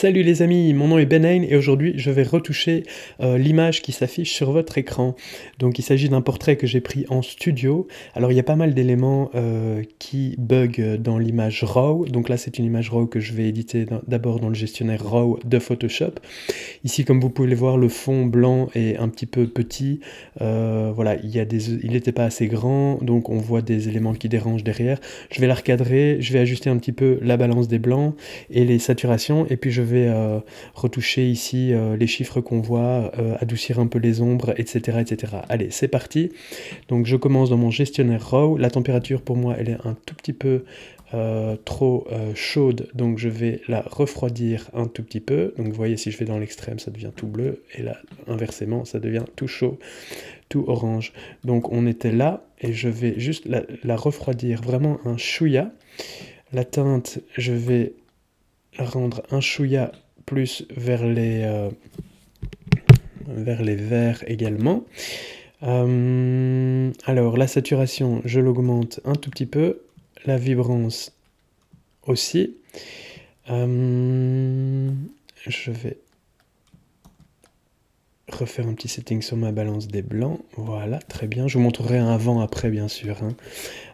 Salut les amis, mon nom est Benain et aujourd'hui je vais retoucher l'image qui s'affiche sur votre écran. Donc il s'agit d'un portrait que j'ai pris en studio. Alors il y a pas mal d'éléments qui bug dans l'image RAW. Donc là c'est une image RAW que je vais éditer d'abord dans le gestionnaire RAW de Photoshop. Ici, comme vous pouvez le voir, le fond blanc est un petit peu petit. Voilà, il n'était pas assez grand, donc on voit des éléments qui dérangent derrière. Je vais la recadrer, je vais ajuster un petit peu la balance des blancs et les saturations, et puis je vais retoucher ici les chiffres qu'on voit, adoucir un peu les ombres, etc., etc. Allez, c'est parti. Donc je commence dans mon gestionnaire RAW. La température pour moi, elle est un tout petit peu trop chaude, donc je vais la refroidir un tout petit peu. Donc vous voyez, si je vais dans l'extrême, ça devient tout bleu, et là, inversement, ça devient tout chaud, tout orange. Donc on était là, et je vais juste la refroidir vraiment un chouïa. La teinte, je vais la rendre un chouïa plus vers les verts également. Alors la saturation, je l'augmente un tout petit peu, la vibrance aussi. Je vais refaire un petit setting sur ma balance des blancs. Voilà, très bien. Je vous montrerai un avant après, bien sûr. Hein.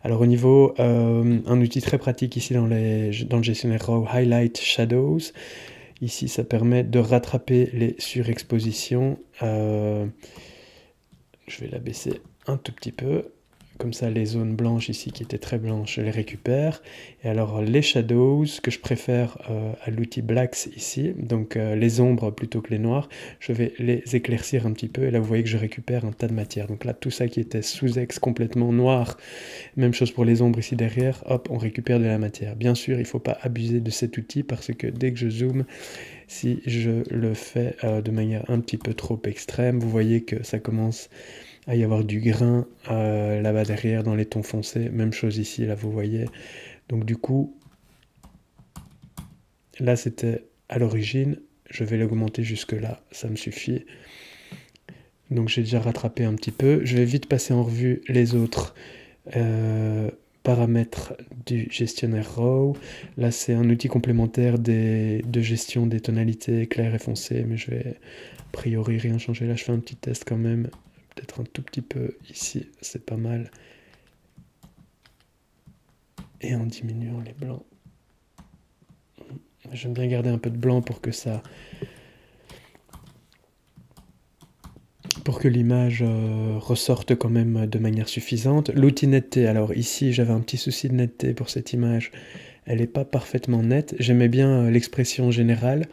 Alors au niveau, un outil très pratique ici dans le gestionnaire RAW, Highlight Shadows. Ici, ça permet de rattraper les surexpositions. Je vais la baisser un tout petit peu. Comme ça, les zones blanches ici qui étaient très blanches, je les récupère. Et alors les shadows, que je préfère à l'outil blacks ici, donc les ombres plutôt que les noirs, je vais les éclaircir un petit peu. Et là, vous voyez que je récupère un tas de matière. Donc là, tout ça qui était sous-ex complètement noir, même chose pour les ombres ici derrière, hop, on récupère de la matière. Bien sûr, il ne faut pas abuser de cet outil parce que dès que je zoome, si je le fais de manière un petit peu trop extrême, vous voyez que ça commence à y avoir du grain là-bas derrière dans les tons foncés. Même chose ici, là vous voyez. Donc du coup, là c'était à l'origine. Je vais l'augmenter jusque là, ça me suffit. Donc j'ai déjà rattrapé un petit peu. Je vais vite passer en revue les autres paramètres du gestionnaire RAW. Là c'est un outil complémentaire de gestion des tonalités claires et foncées, mais je vais a priori rien changer. Là je fais un petit test quand même. Peut-être un tout petit peu ici, c'est pas mal. Et en diminuant les blancs. J'aime bien garder un peu de blanc pour que ça... pour que l'image ressorte quand même de manière suffisante. L'outil netteté, alors ici j'avais un petit souci de netteté pour cette image. Elle n'est pas parfaitement nette. J'aimais bien l'expression générale,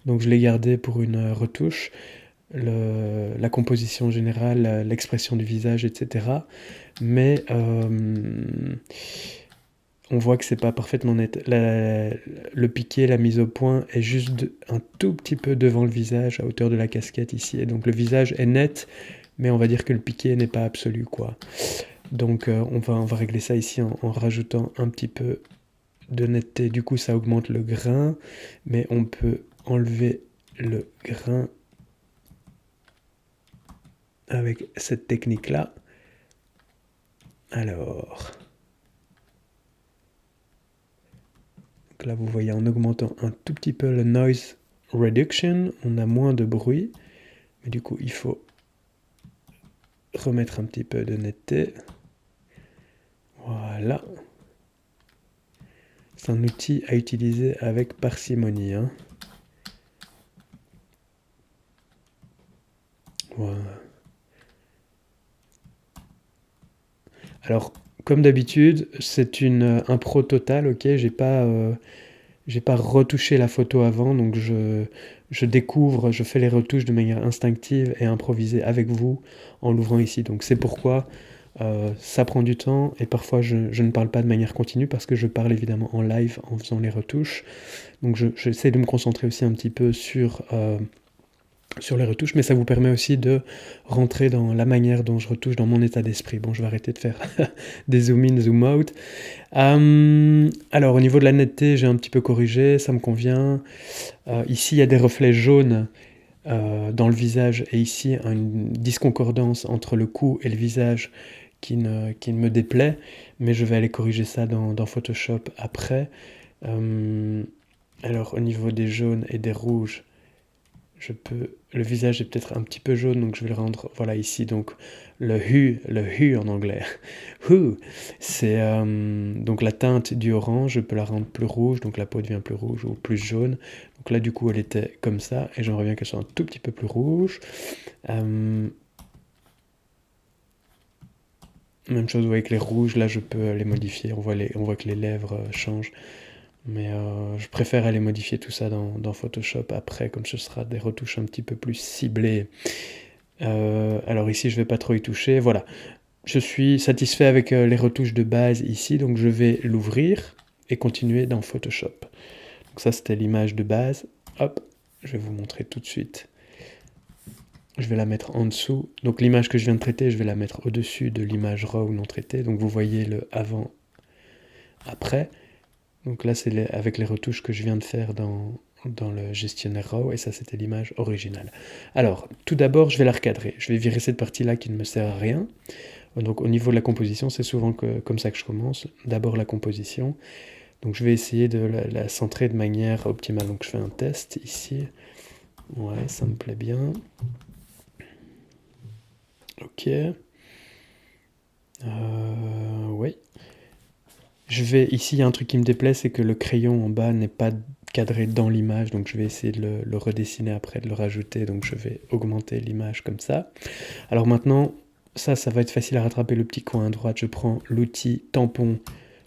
donc je l'ai gardée pour une retouche. La composition générale, l'expression du visage, etc. Mais on voit que c'est pas parfaitement net. Le piqué, la mise au point est juste un tout petit peu devant le visage, à hauteur de la casquette ici. Et donc le visage est net, mais on va dire que le piqué n'est pas absolu, quoi. Donc on va régler ça ici en rajoutant un petit peu de netteté. Du coup, ça augmente le grain, mais on peut enlever le grain avec cette technique-là. Alors... Donc là, vous voyez, en augmentant un tout petit peu le noise reduction, on a moins de bruit. Mais du coup, il faut remettre un petit peu de netteté. Voilà. C'est un outil à utiliser avec parcimonie. Hein. Voilà. Alors, comme d'habitude, c'est une impro totale, ok. J'ai pas retouché la photo avant, donc je découvre, je fais les retouches de manière instinctive et improvisée avec vous en l'ouvrant ici. Donc c'est pourquoi ça prend du temps et parfois je ne parle pas de manière continue parce que je parle évidemment en live en faisant les retouches. Donc j'essaie de me concentrer aussi un petit peu sur les retouches, mais ça vous permet aussi de rentrer dans la manière dont je retouche, dans mon état d'esprit. Bon, je vais arrêter de faire des zoom in, zoom out. Alors, au niveau de la netteté, j'ai un petit peu corrigé, ça me convient. Ici, il y a des reflets jaunes dans le visage, et ici, une disconcordance entre le cou et le visage qui ne me déplaît, mais je vais aller corriger ça dans Photoshop après. Alors au niveau des jaunes et des rouges, je peux... Le visage est peut-être un petit peu jaune, donc je vais le rendre, voilà ici, donc le hue en anglais. Hue, c'est donc la teinte du orange, je peux la rendre plus rouge, donc la peau devient plus rouge ou plus jaune. Donc là du coup elle était comme ça, et j'aimerais bien qu'elle soit un tout petit peu plus rouge. Même chose avec les rouges, là je peux les modifier, on voit que les lèvres changent. Mais je préfère aller modifier tout ça dans Photoshop après, comme ce sera des retouches un petit peu plus ciblées. Alors ici, je vais pas trop y toucher. Voilà, je suis satisfait avec les retouches de base ici, donc je vais l'ouvrir et continuer dans Photoshop. Donc ça, c'était l'image de base. Hop, je vais vous montrer tout de suite. Je vais la mettre en dessous. Donc l'image que je viens de traiter, je vais la mettre au-dessus de l'image RAW non traitée. Donc vous voyez le avant-après. Donc là, c'est avec les retouches que je viens de faire dans le gestionnaire RAW, et ça, c'était l'image originale. Alors, tout d'abord, je vais la recadrer. Je vais virer cette partie-là qui ne me sert à rien. Donc, au niveau de la composition, c'est souvent comme ça que je commence. D'abord, la composition. Donc, je vais essayer de la centrer de manière optimale. Donc, je fais un test ici. Ouais, ça me plaît bien. Ok. Oui. Ici, il y a un truc qui me déplaît, c'est que le crayon en bas n'est pas cadré dans l'image, donc je vais essayer de le redessiner après, de le rajouter, donc je vais augmenter l'image comme ça. Alors maintenant, ça va être facile à rattraper, le petit coin à droite, je prends l'outil tampon,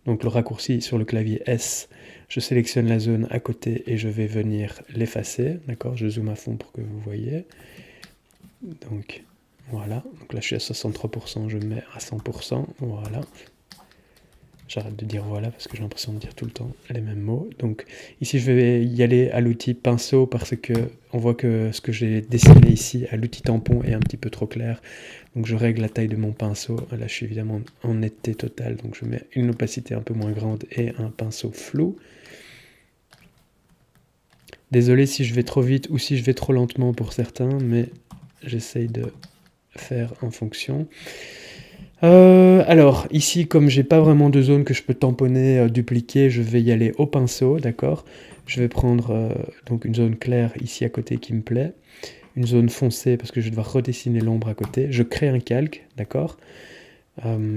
donc le raccourci sur le clavier S, je sélectionne la zone à côté et je vais venir l'effacer, d'accord, je zoome à fond pour que vous voyez. Donc voilà, donc là je suis à 63%, je mets à 100%, voilà. J'arrête de dire voilà parce que j'ai l'impression de dire tout le temps les mêmes mots. Donc ici je vais y aller à l'outil pinceau parce que on voit que ce que j'ai dessiné ici à l'outil tampon est un petit peu trop clair. Donc je règle la taille de mon pinceau. Là je suis évidemment en netteté totale, donc je mets une opacité un peu moins grande et un pinceau flou. Désolé si je vais trop vite ou si je vais trop lentement pour certains, mais j'essaye de faire en fonction. Alors, ici, comme j'ai pas vraiment de zone que je peux tamponner, dupliquer, je vais y aller au pinceau, d'accord. Je vais prendre donc une zone claire ici à côté qui me plaît, une zone foncée parce que je vais devoir redessiner l'ombre à côté. Je crée un calque, d'accord. Ok.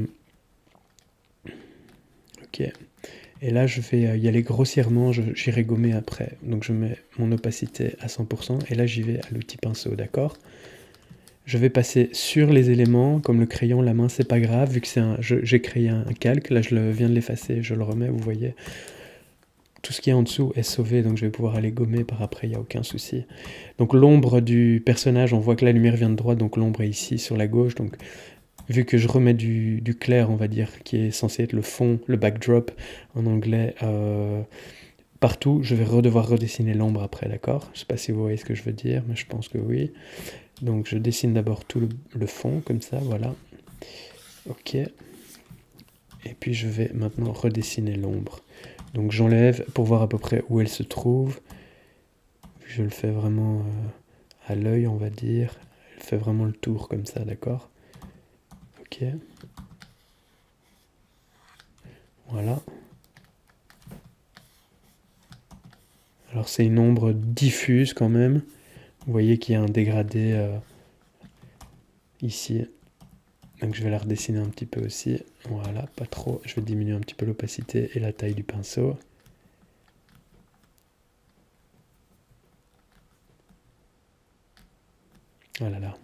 Et là, je vais y aller grossièrement, j'irai gommer après. Donc je mets mon opacité à 100%, et là j'y vais à l'outil pinceau, d'accord. Je vais passer sur les éléments, comme le crayon, la main, c'est pas grave, vu que j'ai créé un calque, là je viens de l'effacer, je le remets, vous voyez. Tout ce qui est en dessous est sauvé, donc je vais pouvoir aller gommer par après, il n'y a aucun souci. Donc l'ombre du personnage, on voit que la lumière vient de droite, donc l'ombre est ici sur la gauche, donc vu que je remets du clair, on va dire, qui est censé être le fond, le backdrop en anglais, partout, je vais devoir redessiner l'ombre après, d'accord. Je sais pas si vous voyez ce que je veux dire, mais je pense que oui. Donc je dessine d'abord tout le fond, comme ça, voilà. Ok. Et puis je vais maintenant redessiner l'ombre. Donc j'enlève pour voir à peu près où elle se trouve. Je le fais vraiment à l'œil, on va dire. Elle fait vraiment le tour comme ça, d'accord. Ok. Voilà. Alors c'est une ombre diffuse quand même. Vous voyez qu'il y a un dégradé ici. Donc je vais la redessiner un petit peu aussi. Voilà, pas trop. Je vais diminuer un petit peu l'opacité et la taille du pinceau. Voilà là.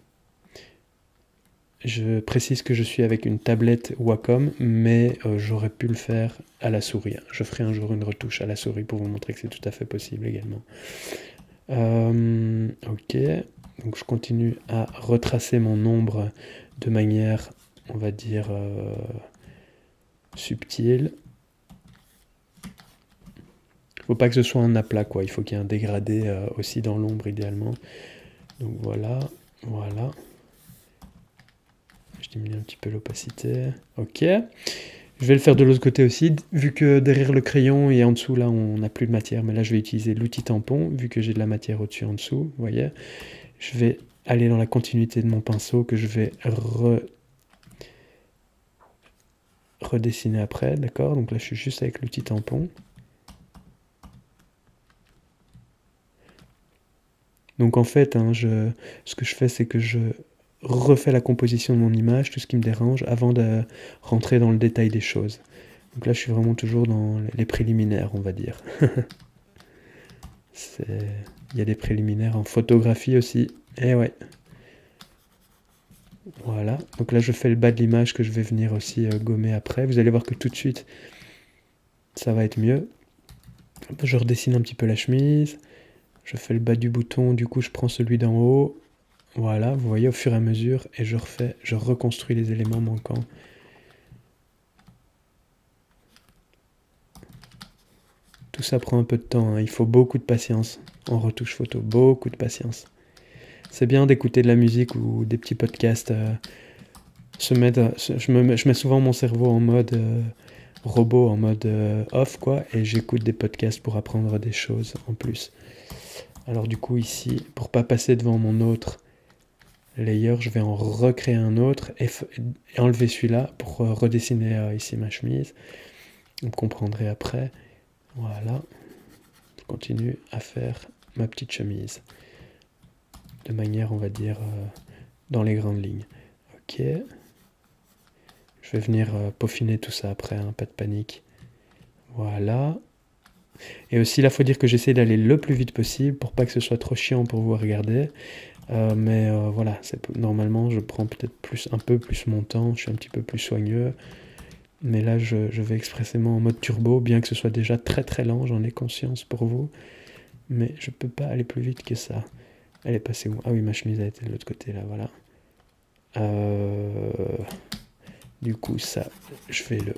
Je précise que je suis avec une tablette Wacom, mais j'aurais pu le faire à la souris. Je ferai un jour une retouche à la souris pour vous montrer que c'est tout à fait possible également. Ok, donc je continue à retracer mon ombre de manière, on va dire, subtile. Faut pas que ce soit un aplat, quoi. Il faut qu'il y ait un dégradé aussi dans l'ombre idéalement. Donc voilà, voilà. Je diminue un petit peu l'opacité. Ok. Je vais le faire de l'autre côté aussi, vu que derrière le crayon et en dessous, là, on n'a plus de matière. Mais là, je vais utiliser l'outil tampon, vu que j'ai de la matière au-dessus et en dessous, vous voyez. Je vais aller dans la continuité de mon pinceau, que je vais redessiner après, d'accord. Donc là, je suis juste avec l'outil tampon. Donc en fait, hein, ce que je fais, c'est que je refais la composition de mon image, tout ce qui me dérange, avant de rentrer dans le détail des choses. Donc là, je suis vraiment toujours dans les préliminaires, on va dire. Il y a des préliminaires en photographie aussi. Et ouais. Voilà. Donc là, je fais le bas de l'image que je vais venir aussi gommer après. Vous allez voir que tout de suite, ça va être mieux. Je redessine un petit peu la chemise. Je fais le bas du bouton. Du coup, je prends celui d'en haut. Voilà, vous voyez au fur et à mesure. Et je reconstruis les éléments manquants. Tout ça prend un peu de temps, hein. Il faut beaucoup de patience en retouche photo, beaucoup de patience. C'est bien d'écouter de la musique ou des petits podcasts. Je mets souvent mon cerveau en mode robot, en mode off, quoi, et j'écoute des podcasts pour apprendre des choses en plus. Alors du coup ici, pour pas passer devant mon autre layer, je vais en recréer un autre et enlever celui-là pour redessiner ici ma chemise. Vous comprendrez après. Voilà. Je continue à faire ma petite chemise. De manière, on va dire, dans les grandes lignes. Ok. Je vais venir peaufiner tout ça après, hein, pas de panique. Voilà. Et aussi, là, il faut dire que j'essaie d'aller le plus vite possible pour pas que ce soit trop chiant pour vous à regarder. Mais voilà, normalement, je prends peut-être un peu plus mon temps, je suis un petit peu plus soigneux. Mais là, je vais expressément en mode turbo, bien que ce soit déjà très très lent, j'en ai conscience pour vous. Mais je peux pas aller plus vite que ça. Elle est passée où? Ah oui, ma chemise a été de l'autre côté, là, voilà. Du coup, ça, je vais le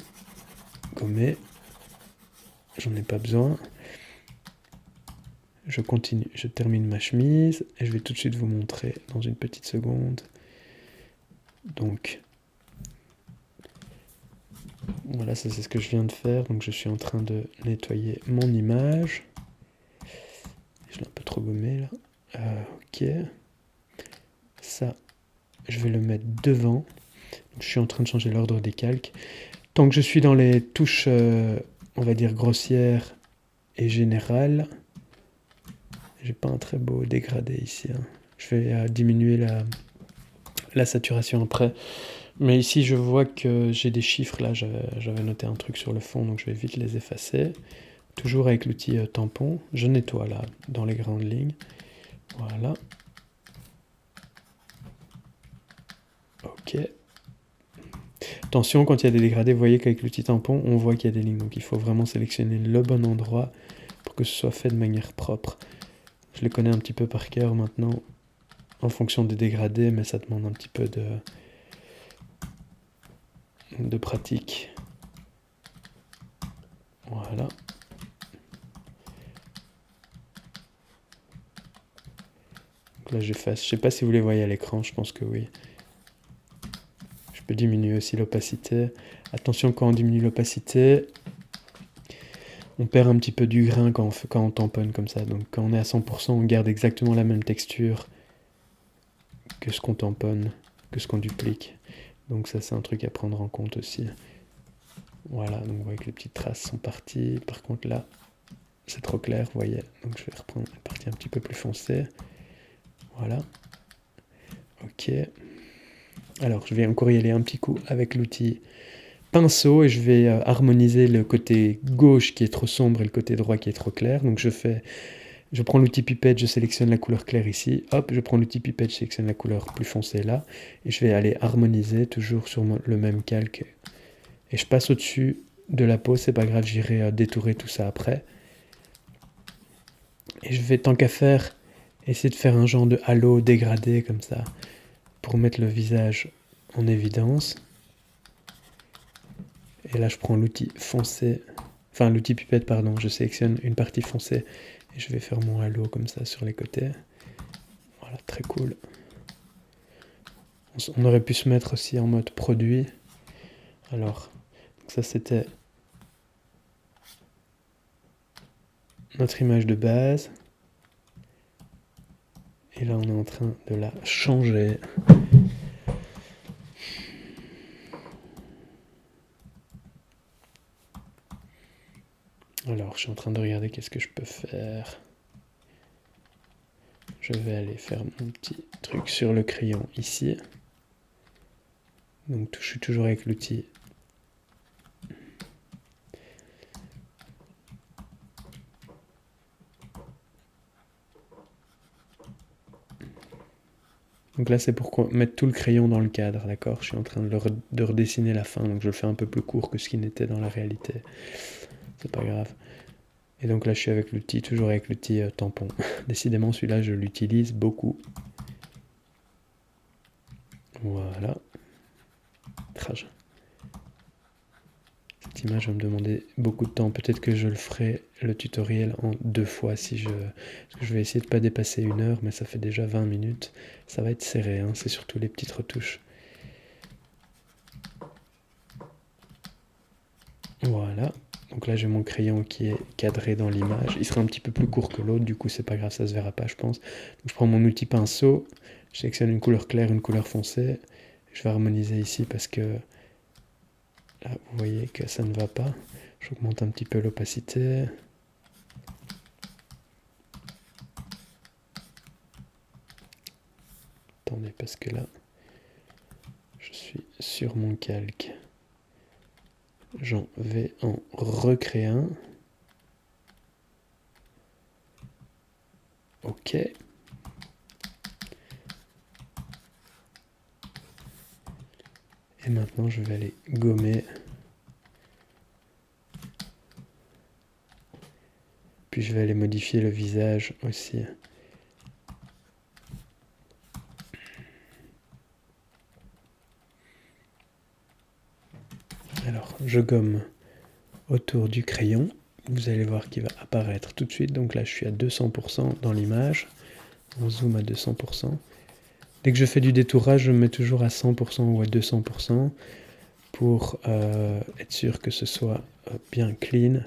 gommer. J'en ai pas besoin. Je continue, je termine ma chemise et je vais tout de suite vous montrer dans une petite seconde. Donc, voilà, ça c'est ce que je viens de faire. Donc je suis en train de nettoyer mon image. Je l'ai un peu trop gommé là. Ok. Ça, je vais le mettre devant. Donc, je suis en train de changer l'ordre des calques. Tant que je suis dans les touches, on va dire grossières et générales, j'ai pas un très beau dégradé ici, hein. Je vais diminuer la saturation après. Mais ici, je vois que j'ai des chiffres. Là, j'avais noté un truc sur le fond, donc je vais vite les effacer. Toujours avec l'outil tampon. Je nettoie là, dans les grandes lignes. Voilà. Ok. Attention, quand il y a des dégradés, vous voyez qu'avec l'outil tampon, on voit qu'il y a des lignes. Donc il faut vraiment sélectionner le bon endroit pour que ce soit fait de manière propre. Je les connais un petit peu par cœur maintenant, en fonction des dégradés, mais ça demande un petit peu de pratique. Voilà. Donc là, j'efface. Je sais pas si vous les voyez à l'écran, je pense que oui. Je peux diminuer aussi l'opacité. Attention, quand on diminue l'opacité, on perd un petit peu du grain quand on tamponne comme ça. Donc quand on est à 100%, on garde exactement la même texture que ce qu'on tamponne, que ce qu'on duplique. Donc ça, c'est un truc à prendre en compte aussi. Voilà, donc vous voyez que les petites traces sont parties. Par contre là, c'est trop clair, vous voyez. Donc je vais reprendre la partie un petit peu plus foncée. Voilà. Ok. Alors je vais encore y aller un petit coup avec l'outil pinceau et je vais harmoniser le côté gauche qui est trop sombre et le côté droit qui est trop clair. Donc je prends l'outil pipette, je sélectionne la couleur claire ici. Hop, je prends l'outil pipette, je sélectionne la couleur plus foncée là. Et je vais aller harmoniser toujours sur le même calque. Et je passe au-dessus de la peau, c'est pas grave, j'irai détourer tout ça après. Et je vais, tant qu'à faire, essayer de faire un genre de halo dégradé comme ça, pour mettre le visage en évidence. Et là, je prends l'outil foncé, enfin l'outil pipette, pardon, je sélectionne une partie foncée et je vais faire mon halo comme ça sur les côtés. Voilà, très cool. On aurait pu se mettre aussi en mode produit. Alors, ça c'était notre image de base. Et là, on est en train de la changer. Alors, je suis en train de regarder qu'est-ce que je peux faire. je vais aller faire mon petit truc sur le crayon ici. Donc je suis toujours avec l'outil. Donc là c'est pour mettre tout le crayon dans le cadre, d'accord? Je suis en train de redessiner la fin, donc je le fais un peu plus court que ce qui n'était dans la réalité. C'est pas grave. Et donc là je suis avec l'outil, toujours avec l'outil tampon. Décidément celui-là je l'utilise beaucoup. Voilà. Cette image va me demander beaucoup de temps. Peut-être que je le ferai le tutoriel en 2 fois si je... Parce que je vais essayer de ne pas dépasser 1 heure, mais ça fait déjà 20 minutes. Ça va être serré, hein. C'est surtout les petites retouches. Voilà. Donc là j'ai mon crayon qui est cadré dans l'image. Il sera un petit peu plus court que l'autre, du coup c'est pas grave, ça se verra pas je pense. Donc je prends mon outil pinceau, je sélectionne une couleur claire, une couleur foncée. Je vais harmoniser ici parce que là vous voyez que ça ne va pas. J'augmente un petit peu l'opacité. Attendez, parce que là, je suis sur mon calque. J'en vais en recréer un. Ok. Et maintenant, je vais aller gommer. Puis je vais aller modifier le visage aussi. Alors, je gomme autour du crayon. Vous allez voir qu'il va apparaître tout de suite. Donc là, je suis à 200% dans l'image. On zoome à 200%. Dès que je fais du détourage, je me mets toujours à 100% ou à 200% pour être sûr que ce soit bien clean.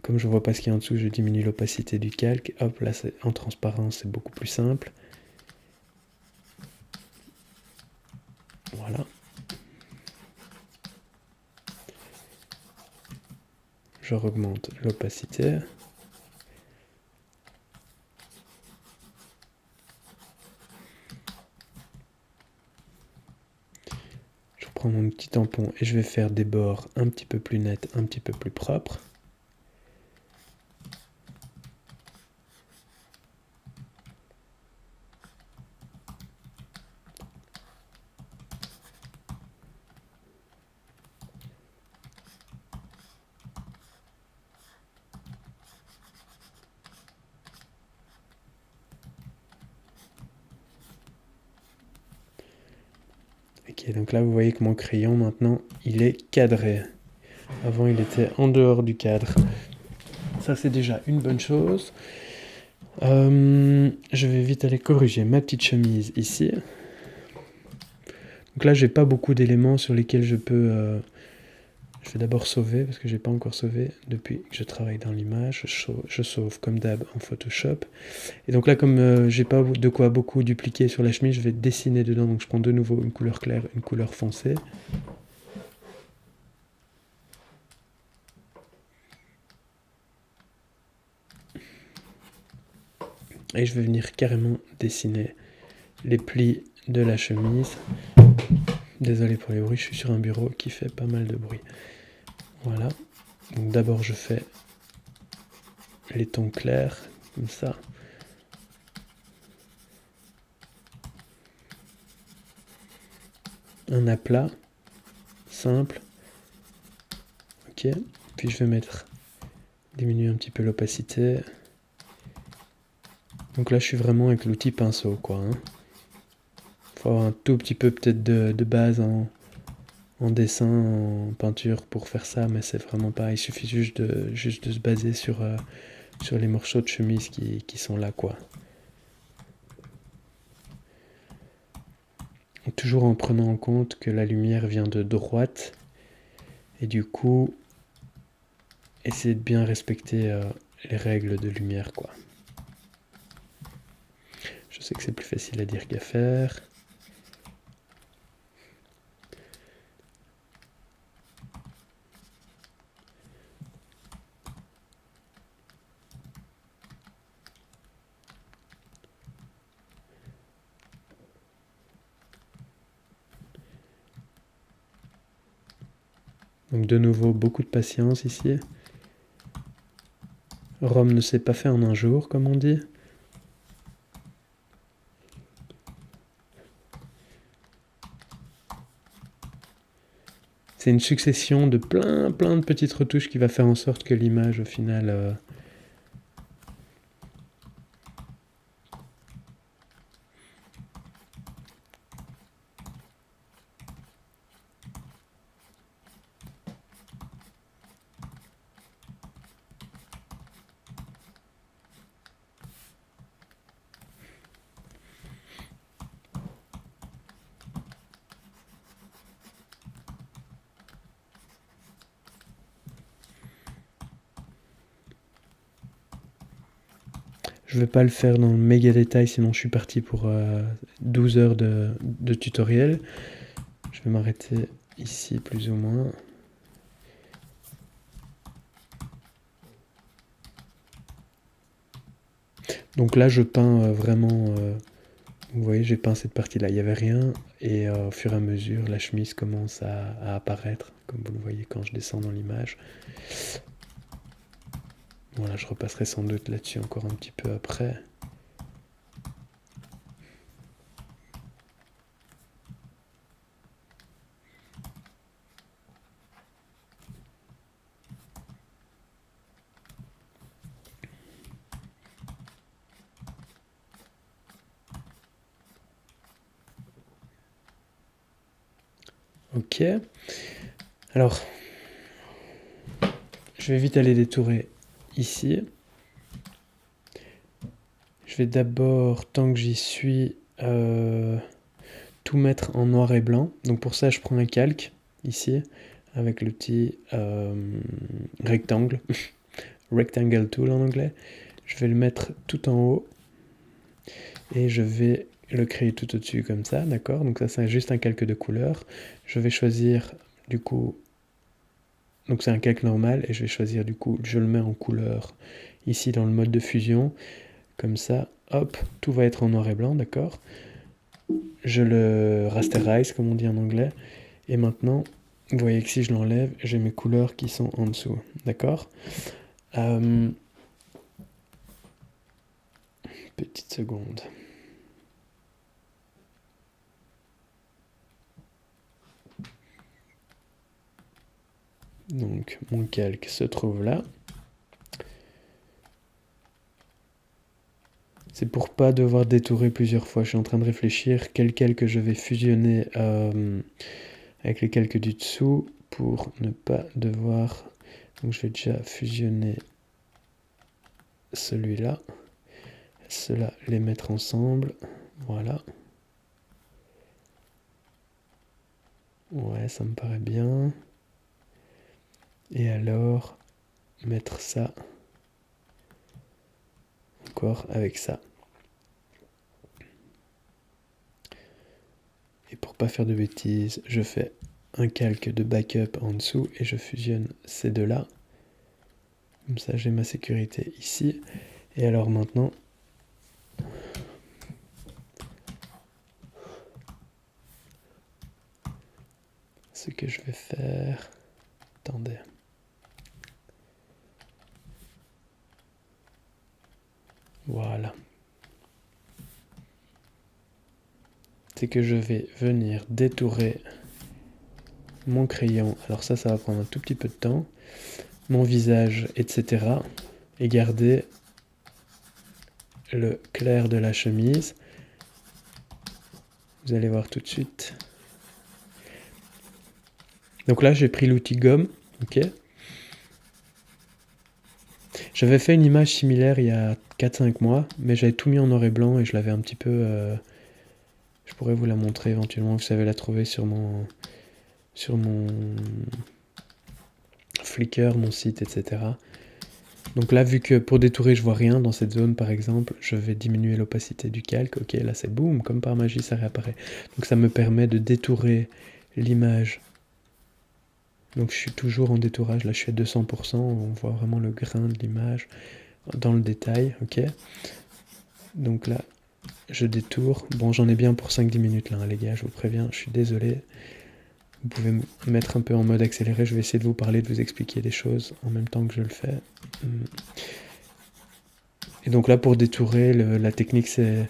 Comme je ne vois pas ce qu'il y a en dessous, je diminue l'opacité du calque. Hop, là, en transparence, c'est beaucoup plus simple. Voilà. Je augmente l'opacité. Je prends mon petit tampon et je vais faire des bords un petit peu plus nets, un petit peu plus propres. Ok, donc là vous voyez que mon crayon maintenant il est cadré. Avant il était en dehors du cadre. Ça c'est déjà une bonne chose. Je vais vite aller corriger ma petite chemise ici. Donc là j'ai pas beaucoup d'éléments sur lesquels je peux... Je vais d'abord sauver parce que j'ai pas encore sauvé depuis que je travaille dans l'image. Je sauve comme d'hab en Photoshop. Et donc là, comme j'ai pas de quoi beaucoup dupliquer sur la chemise, je vais dessiner dedans. Donc je prends de nouveau une couleur claire, une couleur foncée. Et je vais venir carrément dessiner les plis de la chemise. Désolé pour les bruits, je suis sur un bureau qui fait pas mal de bruit. Voilà. Donc d'abord je fais les tons clairs, comme ça. Un aplat simple. Ok. Puis je vais diminuer un petit peu l'opacité. Donc là je suis vraiment avec l'outil pinceau quoi. Faut avoir un tout petit peu peut-être de base en dessin, en peinture pour faire ça, mais c'est vraiment pas. Il suffit juste de se baser sur les morceaux de chemise qui sont là quoi. Et toujours en prenant en compte que la lumière vient de droite et du coup essayer de bien respecter les règles de lumière quoi. Je sais que c'est plus facile à dire qu'à faire. Donc de nouveau, beaucoup de patience ici. Rome ne s'est pas fait en un jour, comme on dit. C'est une succession de plein de petites retouches qui va faire en sorte que l'image, au final... Je vais pas le faire dans le méga détail, sinon je suis parti pour 12 heures de tutoriel. Je vais m'arrêter ici plus ou moins. Donc là je peins vraiment, vous voyez j'ai peint cette partie là, il n'y avait rien et au fur et à mesure la chemise commence à apparaître, comme vous le voyez quand je descends dans l'image. Voilà, je repasserai sans doute là-dessus encore un petit peu après. Ok. Alors, je vais vite aller détourer ici. Je vais d'abord, tant que j'y suis, tout mettre en noir et blanc. Donc pour ça, je prends un calque, ici, avec le petit rectangle, rectangle tool en anglais. Je vais le mettre tout en haut, et je vais le créer tout au-dessus comme ça, d'accord? Donc ça, c'est juste un calque de couleur. Je vais choisir, du coup... Donc c'est un calque normal, et je vais choisir, du coup, je le mets en couleur, ici dans le mode de fusion. Comme ça, hop, tout va être en noir et blanc, d'accord? Je le rasterize, comme on dit en anglais. Et maintenant, vous voyez que si je l'enlève, j'ai mes couleurs qui sont en dessous, d'accord? Petite seconde. Donc, mon calque se trouve là. C'est pour pas devoir détourer plusieurs fois. Je suis en train de réfléchir quel calque je vais fusionner avec les calques du dessous pour ne pas devoir... Donc je vais déjà fusionner celui-là. Ceux-là, les mettre ensemble. Voilà. Ouais, ça me paraît bien. Et alors, mettre ça encore avec ça. Et pour pas faire de bêtises, je fais un calque de backup en dessous et je fusionne ces deux-là. Comme ça, j'ai ma sécurité ici. Et alors maintenant, ce que je vais faire... Attendez. Voilà. C'est que je vais venir détourer mon crayon. Alors ça va prendre un tout petit peu de temps. Mon visage, etc. Et garder le clair de la chemise. Vous allez voir tout de suite. Donc là, j'ai pris l'outil gomme. Ok. J'avais fait une image similaire il y a 4-5 mois, mais j'avais tout mis en noir et blanc et je l'avais un petit peu... je pourrais vous la montrer éventuellement, vous savez la trouver sur mon Flickr, mon site, etc. Donc là, vu que pour détourer, je vois rien dans cette zone, par exemple, je vais diminuer l'opacité du calque. Ok, là c'est boum, comme par magie, ça réapparaît. Donc ça me permet de détourer l'image. Donc je suis toujours en détourage, là je suis à 200%, on voit vraiment le grain de l'image dans le détail, ok. Donc là, je détourne. Bon, j'en ai bien pour 5-10 minutes là, hein, les gars, je vous préviens, je suis désolé. Vous pouvez me mettre un peu en mode accéléré, je vais essayer de vous parler, de vous expliquer des choses en même temps que je le fais. Et donc là, pour détourer, la technique, c'est...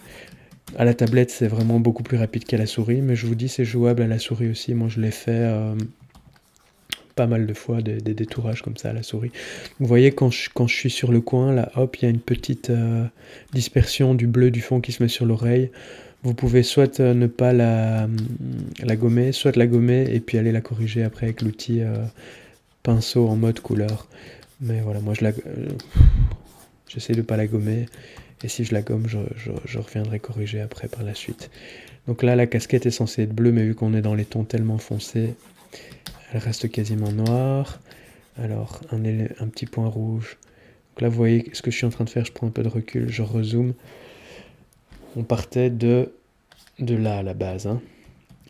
À la tablette, c'est vraiment beaucoup plus rapide qu'à la souris, mais je vous dis, c'est jouable à la souris aussi. Moi, je l'ai fait pas mal de fois, des détourages comme ça à la souris. Vous voyez, quand je suis sur le coin, là, hop, il y a une petite dispersion du bleu du fond qui se met sur l'oreille. Vous pouvez soit ne pas la gommer, soit la gommer et puis aller la corriger après avec l'outil pinceau en mode couleur. Mais voilà, moi j'essaie de pas la gommer. Et si je la gomme, je reviendrai corriger après par la suite. Donc là, la casquette est censée être bleue, mais vu qu'on est dans les tons tellement foncés, elle reste quasiment noire. Alors, un petit point rouge. Donc là, vous voyez ce que je suis en train de faire. Je prends un peu de recul, je rezoome. On partait de là à la base. Hein.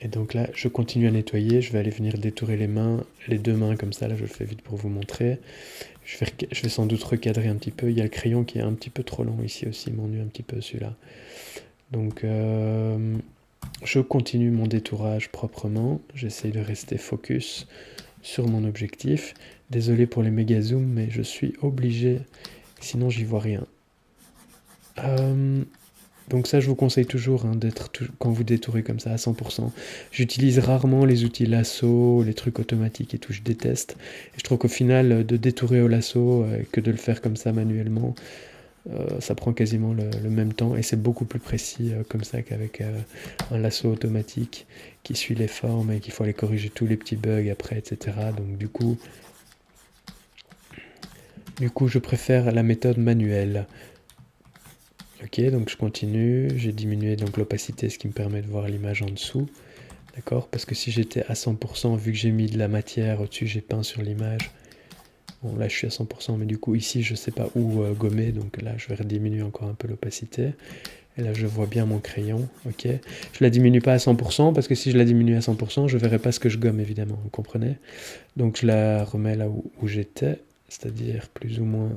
Et donc là, je continue à nettoyer. Je vais aller venir détourer les deux mains comme ça. Là, je le fais vite pour vous montrer. Je vais sans doute recadrer un petit peu. Il y a le crayon qui est un petit peu trop long ici aussi. Il m'ennuie un petit peu celui-là. Donc, je continue mon détourage proprement. J'essaye de rester focus sur mon objectif. Désolé pour les méga zooms, mais je suis obligé. Sinon, j'y vois rien. Donc ça, je vous conseille toujours quand vous détourez comme ça à 100%. J'utilise rarement les outils lasso, les trucs automatiques et tout, je déteste. Et je trouve qu'au final, de détourer au lasso que de le faire comme ça manuellement, ça prend quasiment le même temps et c'est beaucoup plus précis comme ça qu'avec un lasso automatique qui suit les formes et qu'il faut aller corriger tous les petits bugs après, etc. Donc du coup, je préfère la méthode manuelle. Ok, donc je continue, j'ai diminué donc l'opacité, ce qui me permet de voir l'image en dessous, d'accord? Parce que si j'étais à 100%, vu que j'ai mis de la matière au-dessus, j'ai peint sur l'image, bon là je suis à 100%, mais du coup ici je sais pas où gommer, donc là je vais rediminuer encore un peu l'opacité, et là je vois bien mon crayon, ok? Je la diminue pas à 100%, parce que si je la diminue à 100%, je verrai pas ce que je gomme évidemment, vous comprenez? Donc je la remets là où j'étais, c'est-à-dire plus ou moins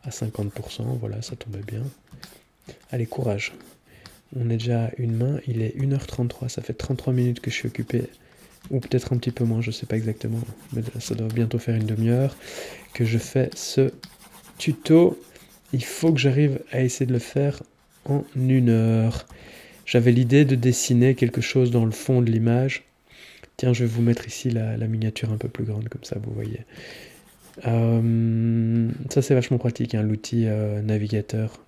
à 50%, voilà, ça tombait bien. Allez, courage. On est déjà à une main, il est 1h33, ça fait 33 minutes que je suis occupé, ou peut-être un petit peu moins, je sais pas exactement, mais ça doit bientôt faire une demi-heure que je fais ce tuto. Il faut que j'arrive à essayer de le faire en 1 heure. J'avais l'idée de dessiner quelque chose dans le fond de l'image. Tiens, je vais vous mettre ici la miniature un peu plus grande, comme ça vous voyez. Ça c'est vachement pratique, hein, l'outil navigateur.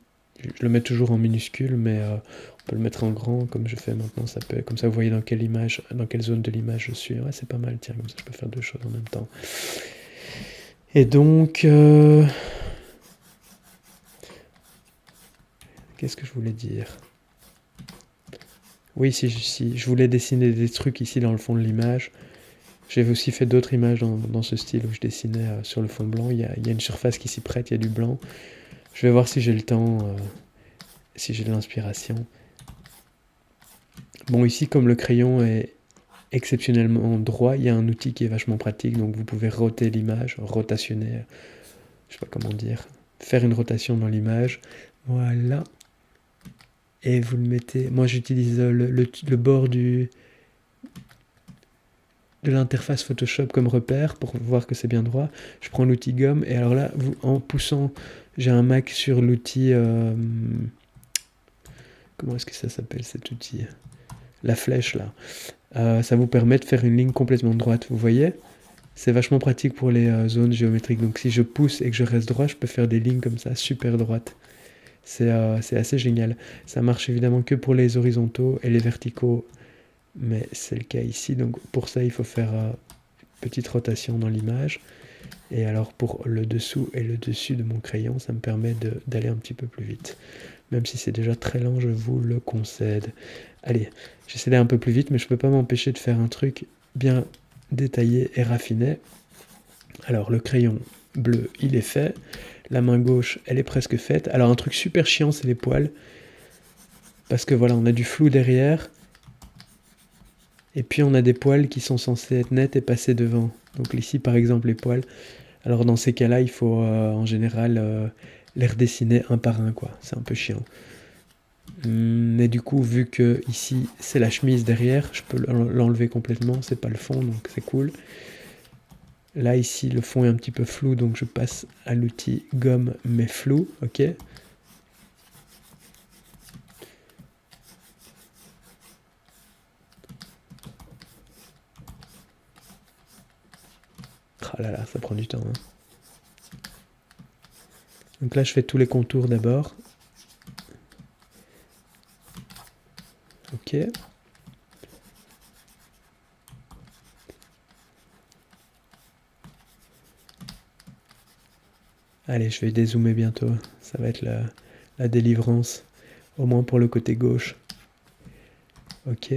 Je le mets toujours en minuscule, mais on peut le mettre en grand, comme je fais maintenant. Comme ça vous voyez dans quelle zone de l'image je suis. Ouais, c'est pas mal, tiens, comme ça je peux faire deux choses en même temps. Et donc, qu'est-ce que je voulais dire? Oui, si je voulais dessiner des trucs ici dans le fond de l'image. J'avais aussi fait d'autres images dans ce style où je dessinais sur le fond blanc. Il y a une surface qui s'y prête, il y a du blanc. Je vais voir si j'ai le temps, si j'ai de l'inspiration. Bon, ici, comme le crayon est exceptionnellement droit, il y a un outil qui est vachement pratique. Donc, vous pouvez roter l'image, rotationner, je sais pas comment dire, faire une rotation dans l'image. Voilà. Et vous le mettez... Moi, j'utilise le bord de l'interface Photoshop comme repère pour voir que c'est bien droit. Je prends l'outil gomme et alors là, en poussant, j'ai un Mac sur l'outil... comment est-ce que ça s'appelle cet outil? La flèche là. Ça vous permet de faire une ligne complètement droite, vous voyez? C'est vachement pratique pour les zones géométriques. Donc si je pousse et que je reste droit, je peux faire des lignes comme ça, super droites. C'est assez génial. Ça marche évidemment que pour les horizontaux et les verticaux, mais c'est le cas ici. Donc pour ça, il faut faire petite rotation dans l'image. Et alors pour le dessous et le dessus de mon crayon, ça me permet d'aller un petit peu plus vite. Même si c'est déjà très lent, je vous le concède. Allez, j'essaie d'aller un peu plus vite, mais je ne peux pas m'empêcher de faire un truc bien détaillé et raffiné. Alors le crayon bleu, il est fait. La main gauche, elle est presque faite. Alors un truc super chiant, c'est les poils. Parce que voilà, on a du flou derrière. Et puis on a des poils qui sont censés être nets et passer devant. Donc ici par exemple les poils. Alors dans ces cas-là, il faut en général les redessiner un par un, quoi. C'est un peu chiant. Mais du coup, vu que ici c'est la chemise derrière, je peux l'enlever complètement, c'est pas le fond, donc c'est cool. Là, ici, le fond est un petit peu flou, donc je passe à l'outil gomme mais flou, ok. Ah là là, ça prend du temps, hein. Donc là, je fais tous les contours d'abord. Ok. Allez, je vais dézoomer bientôt. Ça va être la délivrance. Au moins pour le côté gauche. Ok.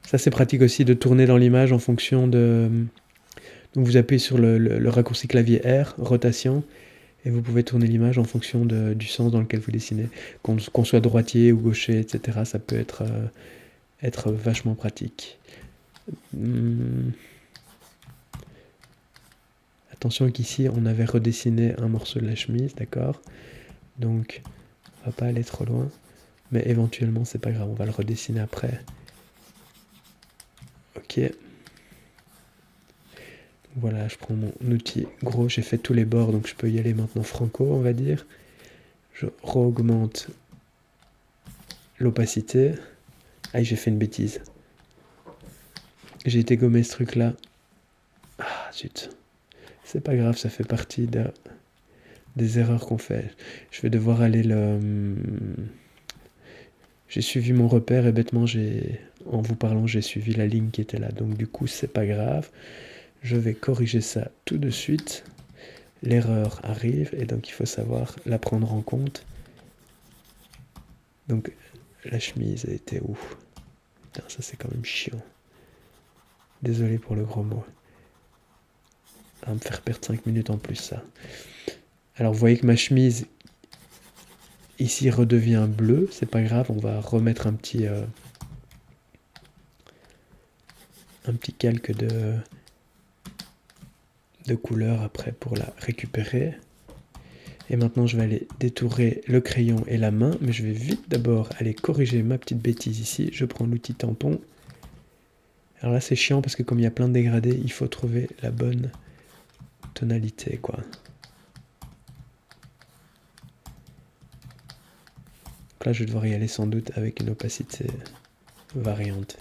Ça, c'est pratique aussi de tourner dans l'image en fonction de... Donc vous appuyez sur le raccourci clavier R, rotation, et vous pouvez tourner l'image en fonction du sens dans lequel vous dessinez. Qu'on soit droitier ou gaucher, etc., ça peut être vachement pratique. Attention qu'ici, on avait redessiné un morceau de la chemise, d'accord? Donc, on va pas aller trop loin. Mais éventuellement, c'est pas grave, on va le redessiner après. Ok. Voilà, je prends mon outil gros, j'ai fait tous les bords, donc je peux y aller maintenant franco, on va dire. Je re-augmente l'opacité. Ah, j'ai fait une bêtise. J'ai été gommer ce truc-là. Ah, zut. C'est pas grave, ça fait partie des erreurs qu'on fait. Je vais devoir aller J'ai suivi mon repère et bêtement, en vous parlant, j'ai suivi la ligne qui était là. Donc du coup, c'est pas grave. Je vais corriger ça tout de suite. L'erreur arrive et donc il faut savoir la prendre en compte. Donc la chemise, elle était où? Putain, ça c'est quand même chiant. Désolé pour le gros mot. Ça va me faire perdre 5 minutes en plus, ça. Alors vous voyez que ma chemise ici redevient bleue. C'est pas grave, on va remettre un petit calque de couleur après pour la récupérer. Et maintenant, je vais aller détourer le crayon et la main, mais je vais vite d'abord aller corriger ma petite bêtise ici. Je prends l'outil tampon. Alors là, c'est chiant parce que comme il y a plein de dégradés, il faut trouver la bonne tonalité, quoi. Donc là, je vais devoir y aller sans doute avec une opacité variante.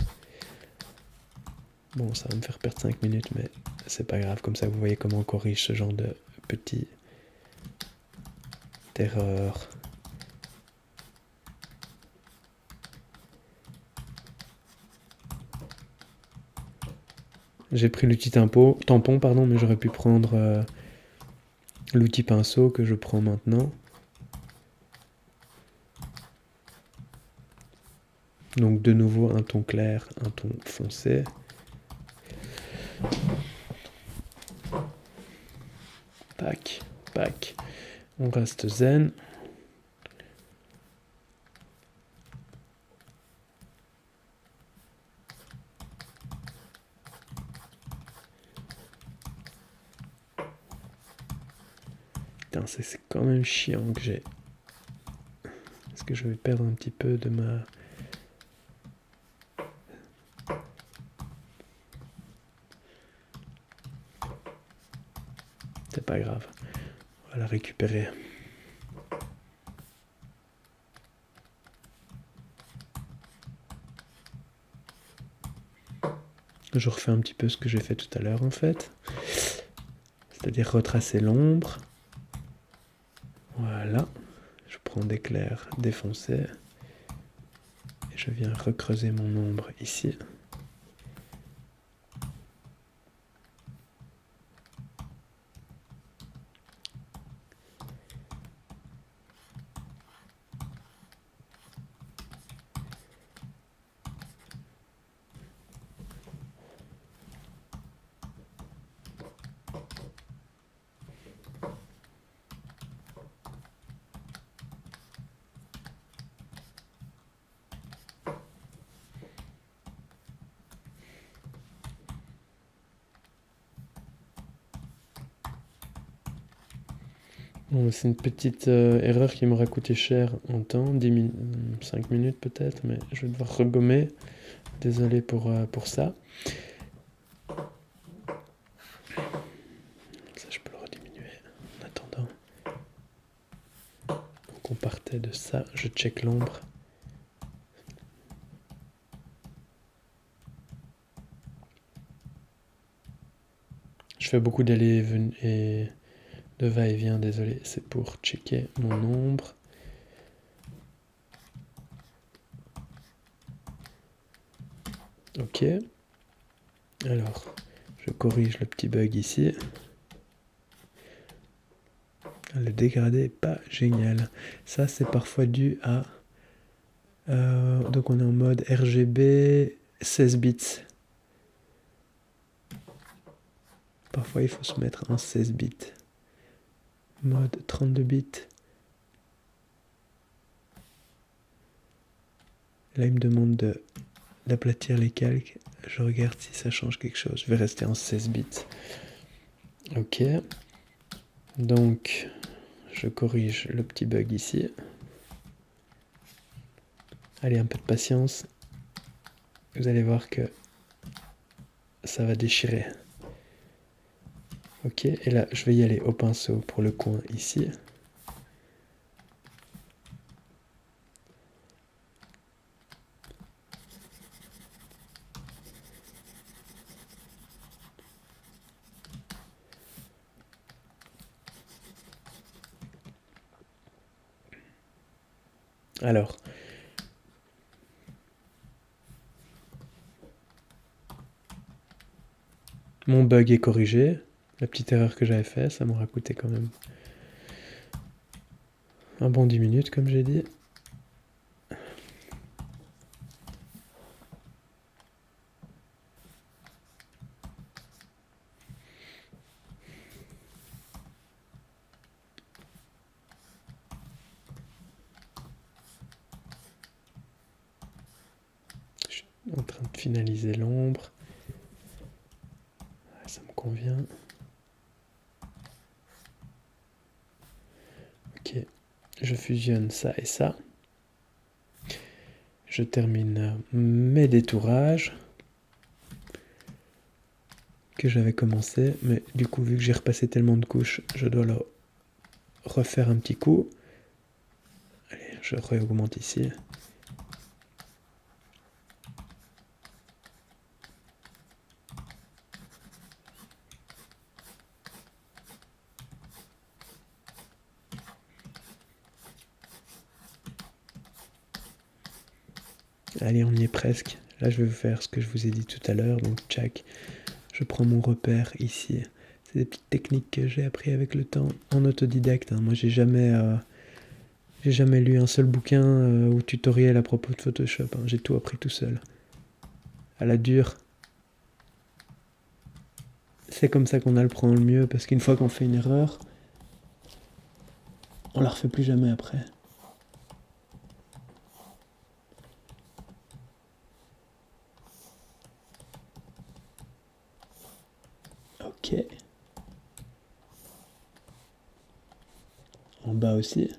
Bon, ça va me faire perdre 5 minutes, mais c'est pas grave. Comme ça, vous voyez comment on corrige ce genre de petites erreurs. J'ai pris l'outil tampon, pardon, mais j'aurais pu prendre l'outil pinceau que je prends maintenant. Donc de nouveau un ton clair, un ton foncé. Pac, pac. On reste zen. Putain, c'est quand même chiant que j'ai. Est-ce que je vais perdre un petit peu de ma... C'est pas grave. On va la récupérer. Je refais un petit peu ce que j'ai fait tout à l'heure en fait. C'est-à-dire retracer l'ombre. Voilà. Je prends des clairs défoncés. Et je viens recreuser mon ombre ici. Bon, c'est une petite erreur qui m'aura coûté cher en temps, 5 minutes peut-être, mais je vais devoir regommer. Désolé pour ça. Ça, je peux le rediminuer en attendant. Donc on partait de ça, je check l'ombre. Je fais beaucoup d'allées et de va-et-vient, désolé, c'est pour checker mon ombre. Ok. Alors, je corrige le petit bug ici. Le dégradé n'est pas génial. Ça, c'est parfois dû à... donc on est en mode RGB 16 bits. Parfois, il faut se mettre en 16 bits. Mode 32 bits. Là, il me demande d'aplatir les calques. Je regarde si ça change quelque chose. Je vais rester en 16 bits. Ok. Donc, je corrige le petit bug ici. Allez, un peu de patience. Vous allez voir que ça va déchirer. Ok, et là, je vais y aller au pinceau pour le coin ici. Alors, mon bug est corrigé. La petite erreur que j'avais faite, ça m'aura coûté quand même un bon 10 minutes, comme j'ai dit. Je suis en train de finaliser l'ombre. Ça me convient. Ok, je fusionne ça et ça. Je termine mes détourages que j'avais commencé, mais du coup, vu que j'ai repassé tellement de couches, je dois le refaire un petit coup. Allez, je réaugmente ici. Allez, on y est presque. Là, je vais vous faire ce que je vous ai dit tout à l'heure. Donc, tchac, je prends mon repère ici. C'est des petites techniques que j'ai appris avec le temps en autodidacte. Moi, j'ai jamais lu un seul bouquin ou tutoriel à propos de Photoshop. J'ai tout appris tout seul. À la dure. C'est comme ça qu'on apprend le mieux, parce qu'une fois qu'on fait une erreur, on la refait plus jamais après. Ok. En bas aussi.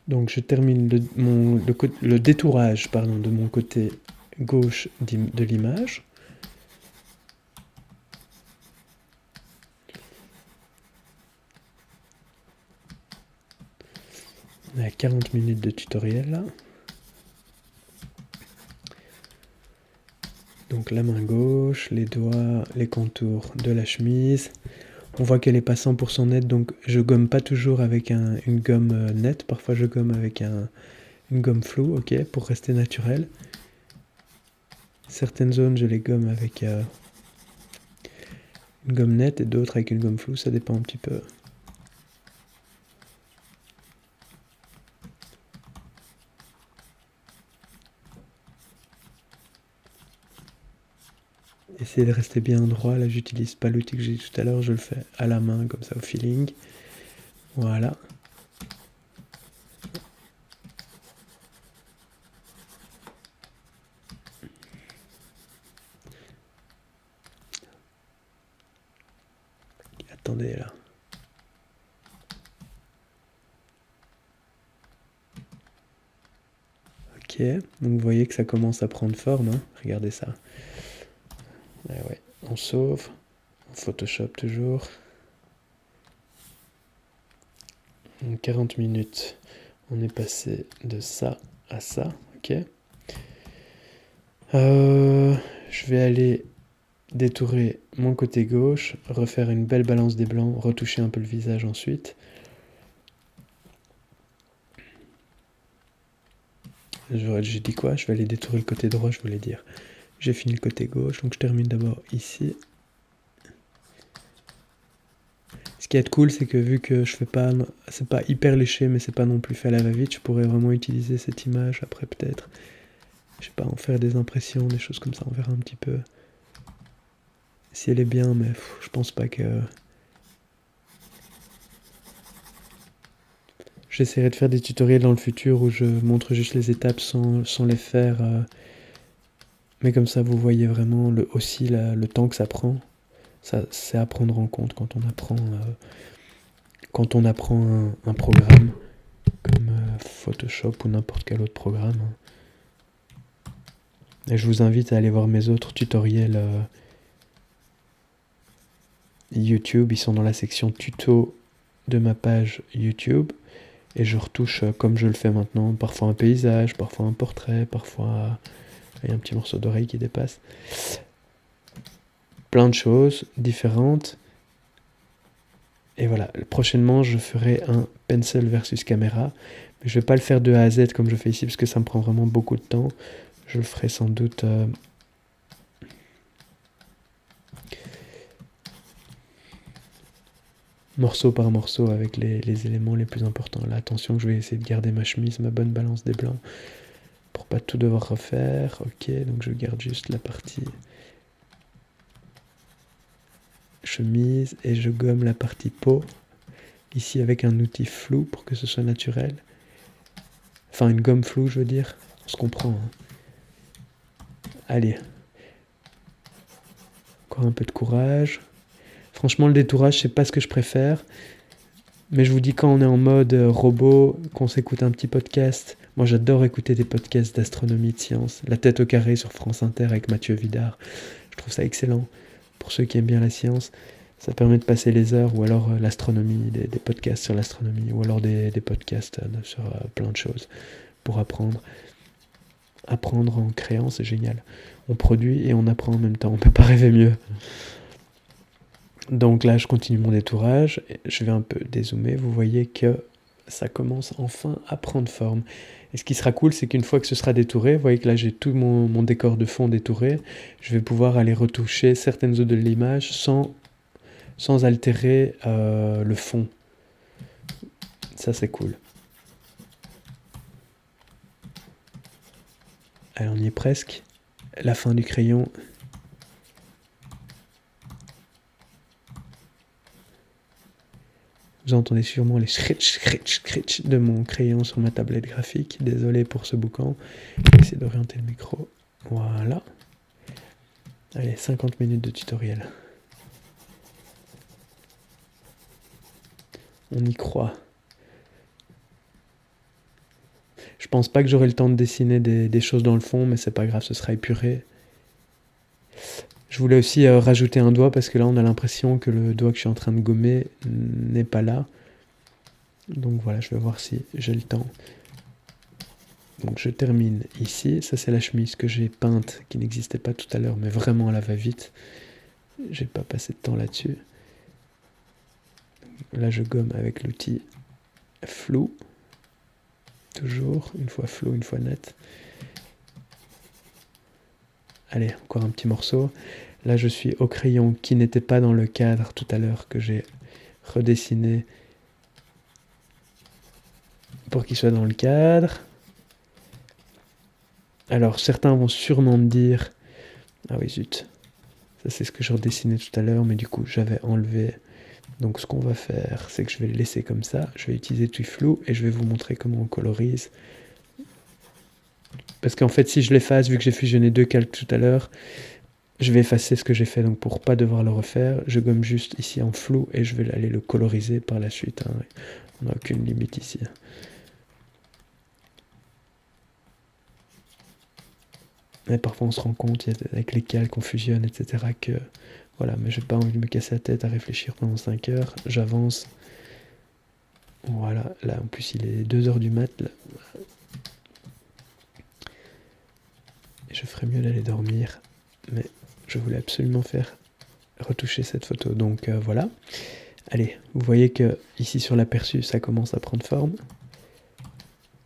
Donc je termine le détourage de mon côté gauche de l'image. On est à 40 minutes de tutoriel là. Donc la main gauche, les doigts, les contours de la chemise. On voit qu'elle n'est pas 100% nette, donc je gomme pas toujours avec une gomme nette. Parfois je gomme avec une gomme floue, ok, pour rester naturel. Certaines zones, je les gomme avec une gomme nette et d'autres avec une gomme floue, ça dépend un petit peu. Essayez de rester bien droit. Là, j'utilise pas l'outil que j'ai dit tout à l'heure. Je le fais à la main, comme ça, au feeling. Voilà. Attendez, là. Ok, donc vous voyez que ça commence à prendre forme, hein. Regardez ça. Ah ouais, on sauve. En Photoshop toujours. En 40 minutes, on est passé de ça à ça. Ok. Je vais aller détourer mon côté gauche, refaire une belle balance des blancs, retoucher un peu le visage ensuite. J'ai dit quoi? Je vais aller détourer le côté droit, je voulais dire. J'ai fini le côté gauche, donc je termine d'abord ici. Ce qui est cool, c'est que vu que je fais pas, c'est pas hyper léché, mais c'est pas non plus fait à la va-vite, je pourrais vraiment utiliser cette image après peut-être. Je sais pas, en faire des impressions, des choses comme ça, on verra un petit peu. Si elle est bien, mais je pense pas que... J'essaierai de faire des tutoriels dans le futur où je montre juste les étapes sans les faire. Mais comme ça, vous voyez vraiment aussi le temps que ça prend. Ça, c'est à prendre en compte quand on apprend un programme comme Photoshop ou n'importe quel autre programme. Et je vous invite à aller voir mes autres tutoriels YouTube. Ils sont dans la section tuto de ma page YouTube. Et je retouche comme je le fais maintenant. Parfois un paysage, parfois un portrait, parfois il y a un petit morceau d'oreille qui dépasse. Plein de choses différentes. Et voilà, prochainement je ferai un pencil versus caméra. Mais je ne vais pas le faire de A à Z comme je fais ici parce que ça me prend vraiment beaucoup de temps. Je le ferai sans doute morceau par morceau avec les éléments les plus importants. Là, attention que je vais essayer de garder ma chemise, ma bonne balance des blancs pour pas tout devoir refaire. Ok, donc je garde juste la partie chemise et je gomme la partie peau ici avec un outil flou pour que ce soit naturel. Enfin, une gomme floue, je veux dire. On se comprend. Hein. Allez. Encore un peu de courage. Franchement, le détourage, c'est pas ce que je préfère. Mais je vous dis, quand on est en mode robot, qu'on s'écoute un petit podcast. Moi, j'adore écouter des podcasts d'astronomie, de science. La tête au carré sur France Inter avec Mathieu Vidard. Je trouve ça excellent. Pour ceux qui aiment bien la science, ça permet de passer les heures. Ou alors l'astronomie, des podcasts sur l'astronomie. Ou alors des podcasts sur plein de choses. Pour apprendre. Apprendre en créant, c'est génial. On produit et on apprend en même temps. On peut pas rêver mieux. Donc là, je continue mon détourage. Je vais un peu dézoomer. Vous voyez que ça commence enfin à prendre forme. Et ce qui sera cool, c'est qu'une fois que ce sera détouré, vous voyez que là, j'ai tout mon décor de fond détouré. Je vais pouvoir aller retoucher certaines zones de l'image sans altérer le fond. Ça, c'est cool. Allez, on y est presque. La fin du crayon. Vous entendez sûrement les scritch de mon crayon sur ma tablette graphique. Désolé pour ce boucan. Je vais essayer d'orienter le micro. Voilà. Allez, 50 minutes de tutoriel. On y croit. Je pense pas que j'aurai le temps de dessiner des choses dans le fond, mais c'est pas grave, ce sera épuré. Je voulais aussi rajouter un doigt parce que là on a l'impression que le doigt que je suis en train de gommer n'est pas là. Donc voilà, je vais voir si j'ai le temps. Donc je termine ici. Ça c'est la chemise que j'ai peinte qui n'existait pas tout à l'heure, mais vraiment à la va-vite. J'ai pas passé de temps là-dessus. Là je gomme avec l'outil flou. Toujours, une fois flou, une fois net. Allez, encore un petit morceau. Là, je suis au crayon qui n'était pas dans le cadre tout à l'heure que j'ai redessiné pour qu'il soit dans le cadre. Alors, certains vont sûrement me dire... Ah oui, zut. Ça c'est ce que je redessinais tout à l'heure, mais du coup j'avais enlevé. Donc ce qu'on va faire, c'est que je vais le laisser comme ça. Je vais utiliser TuiFlou et je vais vous montrer comment on colorise. Parce qu'en fait, si je l'efface, vu que j'ai fusionné deux calques tout à l'heure, je vais effacer ce que j'ai fait. Donc pour pas devoir le refaire, je gomme juste ici en flou et je vais aller le coloriser par la suite. Hein. On n'a aucune limite ici. Mais parfois on se rend compte, avec les calques, on fusionne, etc. que voilà, mais j'ai pas envie de me casser la tête à réfléchir pendant 5 heures. J'avance. Voilà, là en plus il est 2 heures du mat. Là. Et je ferais mieux d'aller dormir. Mais je voulais absolument retoucher cette photo. Donc voilà. Allez, vous voyez que ici sur l'aperçu, ça commence à prendre forme.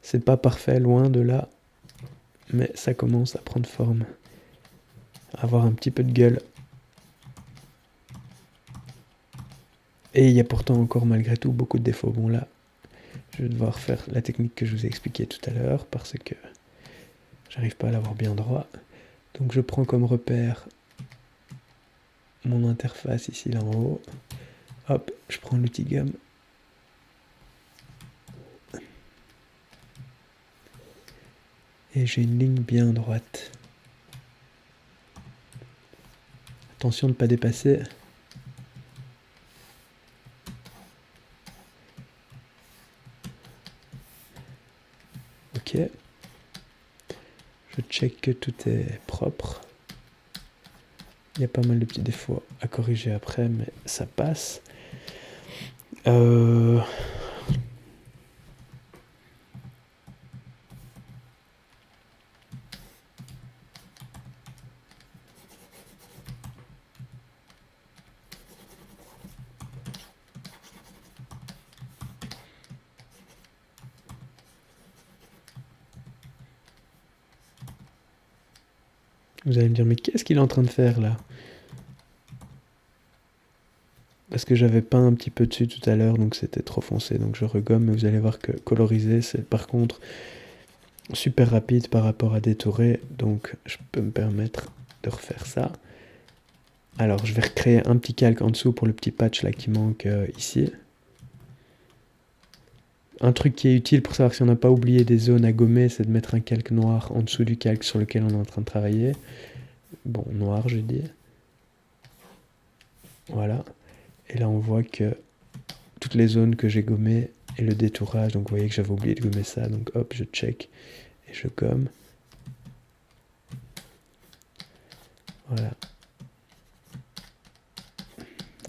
C'est pas parfait, loin de là. Mais ça commence à prendre forme. À avoir un petit peu de gueule. Et il y a pourtant encore malgré tout beaucoup de défauts. Bon là, je vais devoir faire la technique que je vous ai expliquée tout à l'heure parce que j'arrive pas à l'avoir bien droit. Donc je prends comme repère mon interface ici là en haut. Hop, je prends l'outil gomme. Et j'ai une ligne bien droite. Attention de ne pas dépasser. Ok. Je check que tout est propre. Il y a pas mal de petits défauts à corriger après, mais ça passe. Vous allez me dire, mais qu'est-ce qu'il est en train de faire là? Parce que j'avais peint un petit peu dessus tout à l'heure, donc c'était trop foncé, donc je regomme, mais vous allez voir que coloriser, c'est par contre super rapide par rapport à détourer, donc je peux me permettre de refaire ça. Alors je vais recréer un petit calque en dessous pour le petit patch là qui manque ici. Un truc qui est utile pour savoir si on n'a pas oublié des zones à gommer, c'est de mettre un calque noir en dessous du calque sur lequel on est en train de travailler. Bon, noir je dis. Voilà. Et là on voit que toutes les zones que j'ai gommées et le détourage, donc vous voyez que j'avais oublié de gommer ça, donc hop, je check et je gomme. Voilà.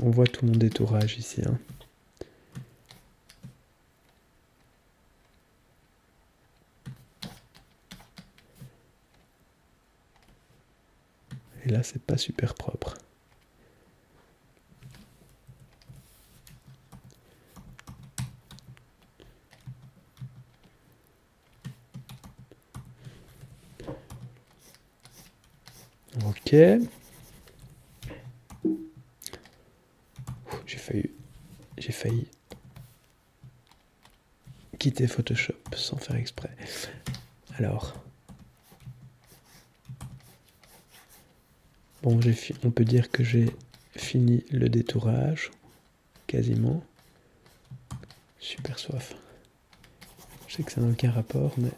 On voit tout mon détourage ici. Hein. Et là, c'est pas super propre. Ok. J'ai failli quitter Photoshop sans faire exprès. Alors. Bon, on peut dire que j'ai fini le détourage. Quasiment. Super soif. Je sais que ça n'a aucun rapport, mais...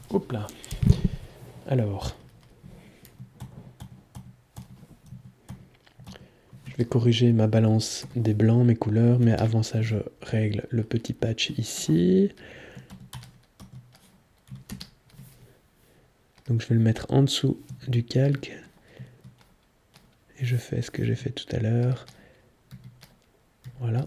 Hop là. Alors. Je vais corriger ma balance des blancs, mes couleurs, mais avant ça, je règle le petit patch ici. Donc je vais le mettre en dessous du calque. Et je fais ce que j'ai fait tout à l'heure. Voilà.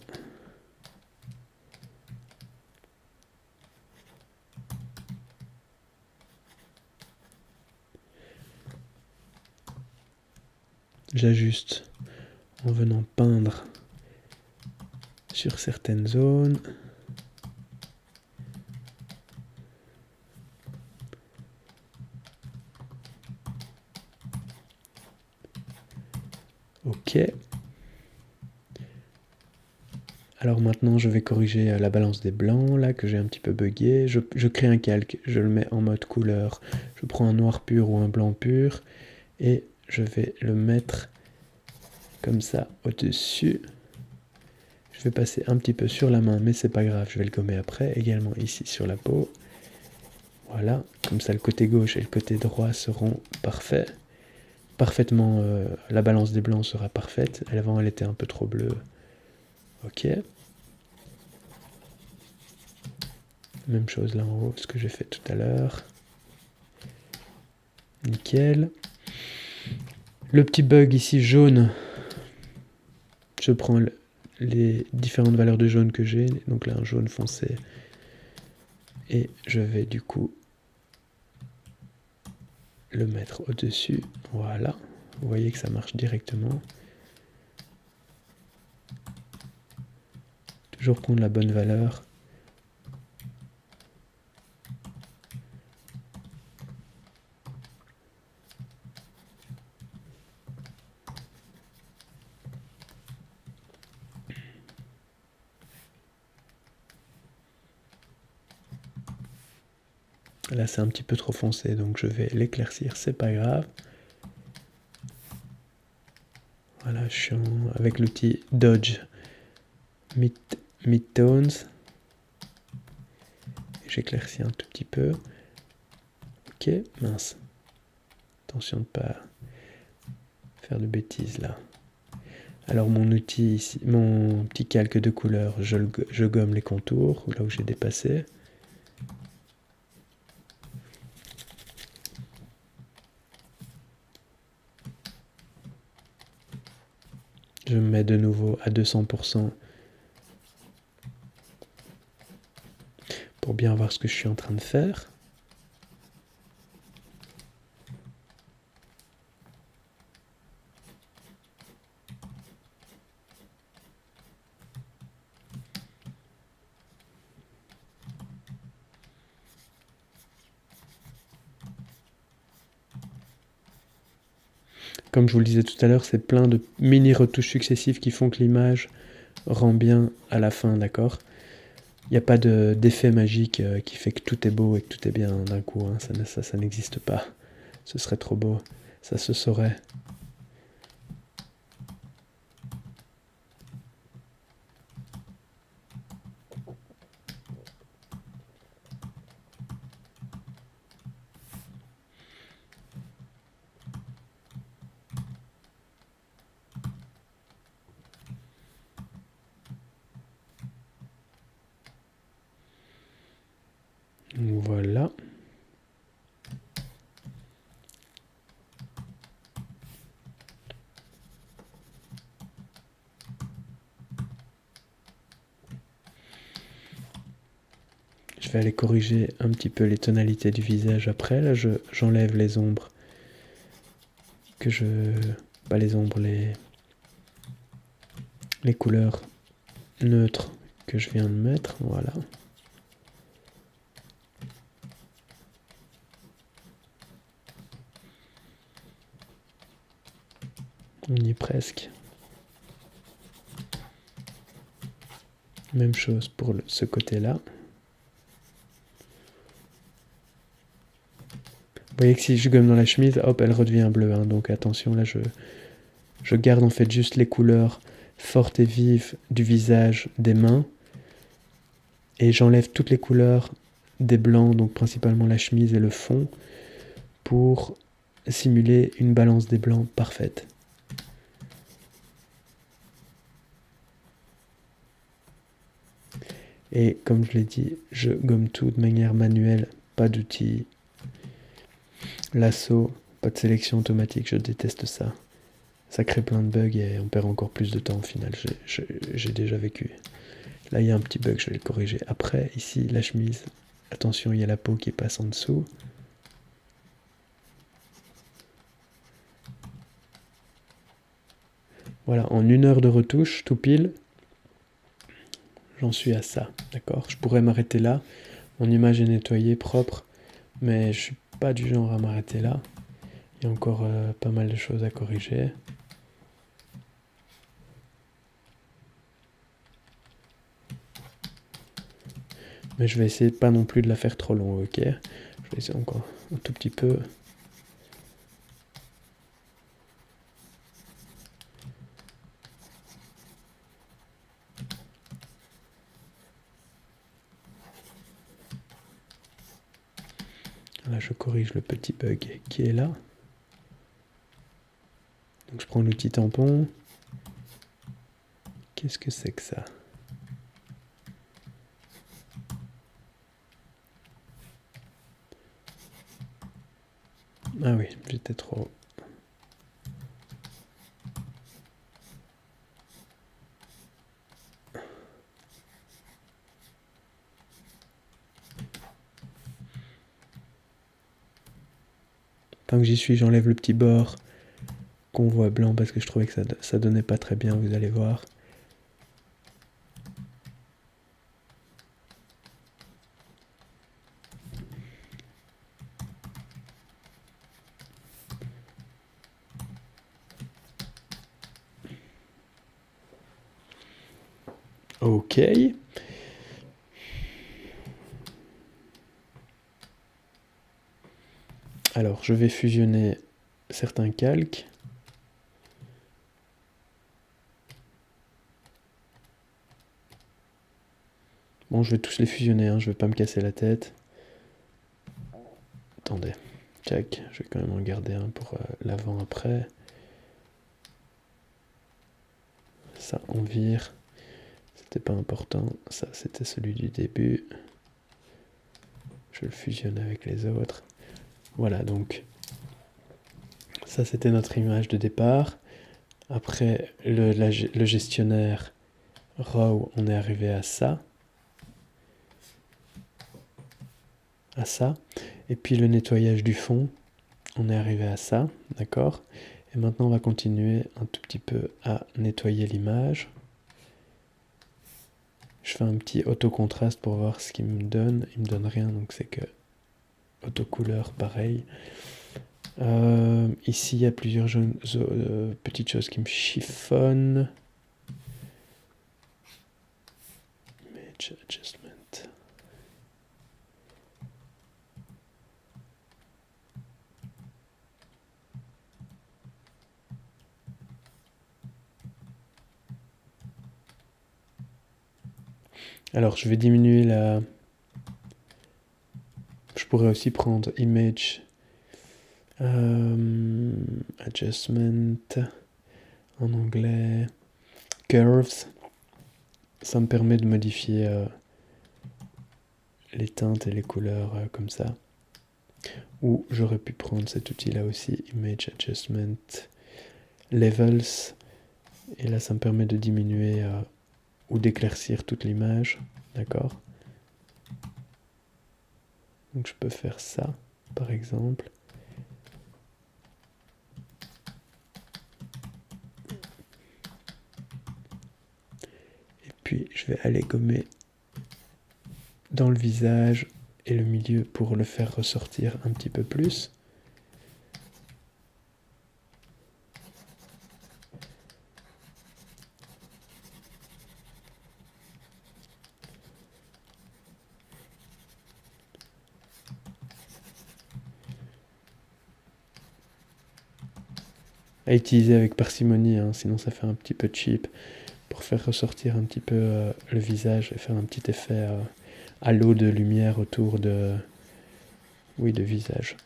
J'ajuste en venant peindre sur certaines zones. Ok. Alors maintenant, je vais corriger la balance des blancs, là, que j'ai un petit peu bugué. Je crée un calque, je le mets en mode couleur. Je prends un noir pur ou un blanc pur, et je vais le mettre comme ça au-dessus. Je vais passer un petit peu sur la main, mais c'est pas grave, je vais le gommer après. Également ici sur la peau. Voilà, comme ça le côté gauche et le côté droit seront parfaits. Parfaitement, la balance des blancs sera parfaite. Avant, elle était un peu trop bleue. Ok. Même chose là en haut, ce que j'ai fait tout à l'heure. Nickel. Le petit bug ici jaune, je prends les différentes valeurs de jaune que j'ai. Donc là, un jaune foncé. Et je vais du coup le mettre au-dessus. Voilà. Vous voyez que ça marche directement. Toujours prendre la bonne valeur. Là, c'est un petit peu trop foncé, donc je vais l'éclaircir, c'est pas grave. Voilà, je suis avec l'outil Dodge Midtones. J'éclaircis un tout petit peu. Ok, mince. Attention de ne pas faire de bêtises là. Alors mon outil ici, mon petit calque de couleur, je gomme les contours, là où j'ai dépassé. Je me mets de nouveau à 200% pour bien voir ce que je suis en train de faire. Comme je vous le disais tout à l'heure, c'est plein de mini retouches successives qui font que l'image rend bien à la fin, d'accord? Il n'y a pas d'effet magique qui fait que tout est beau et que tout est bien d'un coup, hein. Ça n'existe pas. Ce serait trop beau, ça se saurait. Voilà. Je vais aller corriger un petit peu les tonalités du visage après. Là, j'enlève les ombres pas les ombres, les couleurs neutres que je viens de mettre. Voilà. On y est presque. Même chose pour ce côté-là. Vous voyez que si je gomme dans la chemise, hop, elle redevient bleue. Hein, donc attention, là, je garde en fait juste les couleurs fortes et vives du visage, des mains. Et j'enlève toutes les couleurs des blancs, donc principalement la chemise et le fond, pour simuler une balance des blancs parfaite. Et comme je l'ai dit, je gomme tout de manière manuelle, pas d'outil lasso, pas de sélection automatique, je déteste ça. Ça crée plein de bugs et on perd encore plus de temps au final, j'ai déjà vécu. Là il y a un petit bug, je vais le corriger après. Ici la chemise, attention il y a la peau qui passe en dessous. Voilà, en 1 heure de retouche, tout pile, j'en suis à ça, d'accord? Je pourrais m'arrêter là, mon image est nettoyée, propre, mais je suis pas du genre à m'arrêter là. Il y a encore pas mal de choses à corriger. Mais je vais essayer pas non plus de la faire trop longue, ok? Je vais essayer encore un tout petit peu. Là, je corrige le petit bug qui est là. Donc je prends l'outil tampon. Qu'est-ce que c'est que ça? Ah oui, j'étais trop... Tant que j'y suis, j'enlève le petit bord qu'on voit blanc parce que je trouvais que ça donnait pas très bien, vous allez voir. Ok. Alors, je vais fusionner certains calques. Bon, je vais tous les fusionner, hein, je vais pas me casser la tête. Attendez, check, je vais quand même en garder un pour l'avant après. Ça, on vire. C'était pas important, ça c'était celui du début. Je le fusionne avec les autres. Voilà, donc ça c'était notre image de départ. Après le gestionnaire raw, on est arrivé à ça. À ça. Et puis le nettoyage du fond, on est arrivé à ça, d'accord? Et maintenant on va continuer un tout petit peu à nettoyer l'image. Je fais un petit auto-contraste pour voir ce qu'il me donne. Il me donne rien, donc c'est que auto-couleur, pareil. Ici, il y a plusieurs petites choses qui me chiffonnent. Image adjustment. Alors, je vais diminuer la... Je pourrais aussi prendre Image Adjustment en anglais. Curves. Ça me permet de modifier les teintes et les couleurs comme ça. Ou j'aurais pu prendre cet outil-là aussi, Image Adjustment Levels. Et là, ça me permet de diminuer ou d'éclaircir toute l'image. D'accord? Donc je peux faire ça, par exemple. Et puis je vais aller gommer dans le visage et le milieu pour le faire ressortir un petit peu plus. À utiliser avec parcimonie, hein, sinon ça fait un petit peu cheap, pour faire ressortir un petit peu le visage et faire un petit effet halo de lumière autour de, oui, de visage.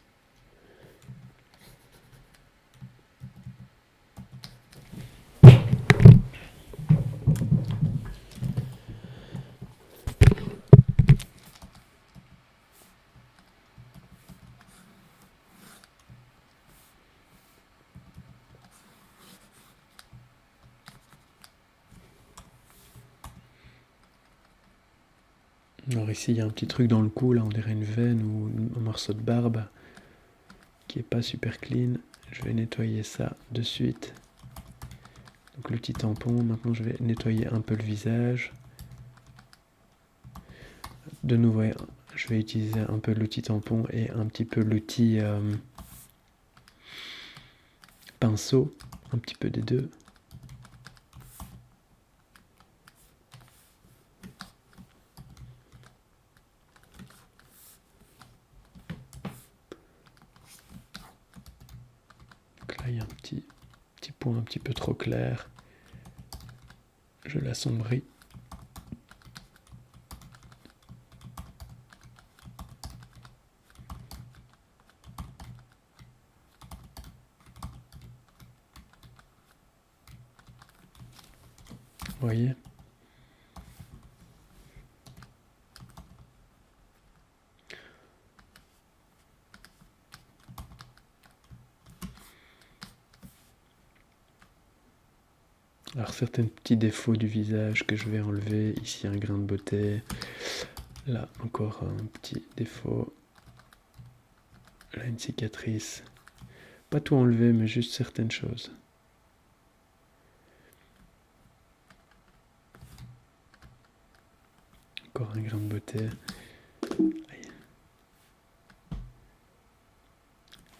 Alors ici, il y a un petit truc dans le cou, là, on dirait une veine ou un morceau de barbe qui est pas super clean. Je vais nettoyer ça de suite. Donc l'outil tampon, maintenant je vais nettoyer un peu le visage. De nouveau, je vais utiliser un peu l'outil tampon et un petit peu l'outil pinceau, un petit peu des deux. il y a un petit point un petit peu trop clair. Je l'assombris. Vous voyez? Alors certains petits défauts du visage que je vais enlever. Ici un grain de beauté. Là encore un petit défaut. Là une cicatrice. Pas tout enlever mais juste certaines choses. Encore un grain de beauté.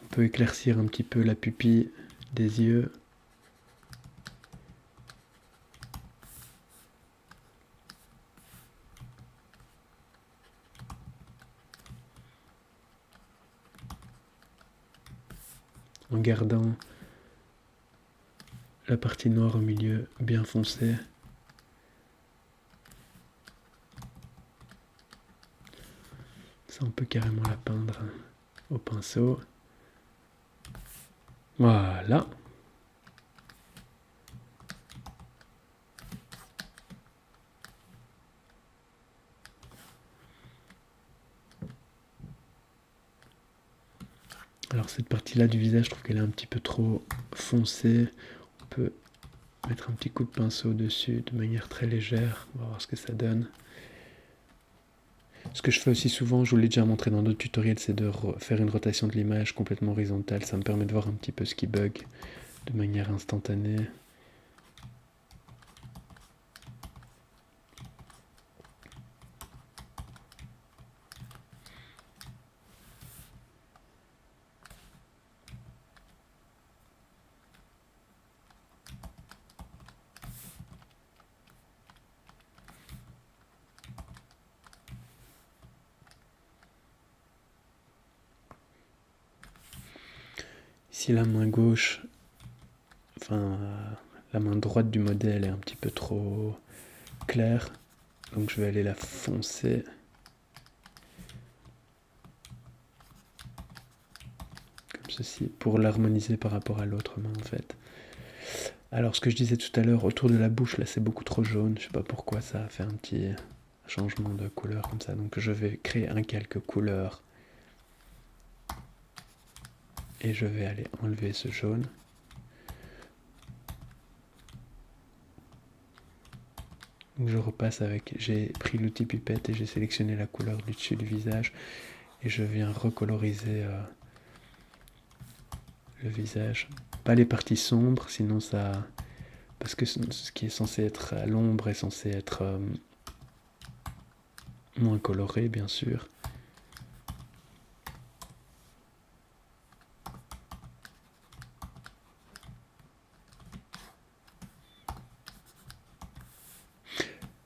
On peut éclaircir un petit peu la pupille des yeux. En gardant la partie noire au milieu bien foncée. Ça, on peut carrément la peindre au pinceau. Voilà. Alors cette partie-là du visage, je trouve qu'elle est un petit peu trop foncée. On peut mettre un petit coup de pinceau dessus de manière très légère. On va voir ce que ça donne. Ce que je fais aussi souvent, je vous l'ai déjà montré dans d'autres tutoriels, c'est de faire une rotation de l'image complètement horizontale. Ça me permet de voir un petit peu ce qui bug de manière instantanée. Ici, la main gauche, enfin la main droite du modèle est un petit peu trop claire, donc je vais aller la foncer. Comme ceci, pour l'harmoniser par rapport à l'autre main en fait. Alors ce que je disais tout à l'heure, autour de la bouche, là c'est beaucoup trop jaune, je sais pas pourquoi ça a fait un petit changement de couleur comme ça, donc je vais créer un calque couleur. Et je vais aller enlever ce jaune. Donc je repasse avec, j'ai pris l'outil pipette et j'ai sélectionné la couleur du dessus du visage. Et je viens recoloriser le visage. Pas les parties sombres, sinon ça... Parce que ce qui est censé être à l'ombre est censé être moins coloré, bien sûr.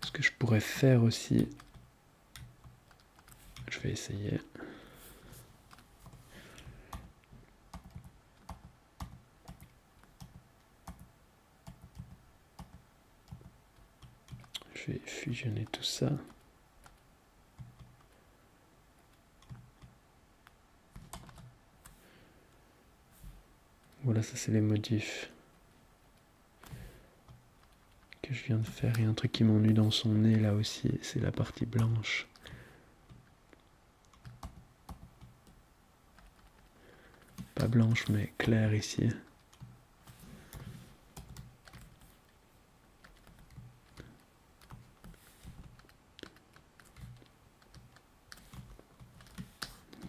Ce que je pourrais faire aussi... Je vais essayer... Je vais fusionner tout ça. Voilà, ça c'est les modifs que je viens de faire. Il y a un truc qui m'ennuie dans son nez là aussi, c'est la partie blanche. Pas blanche mais claire ici.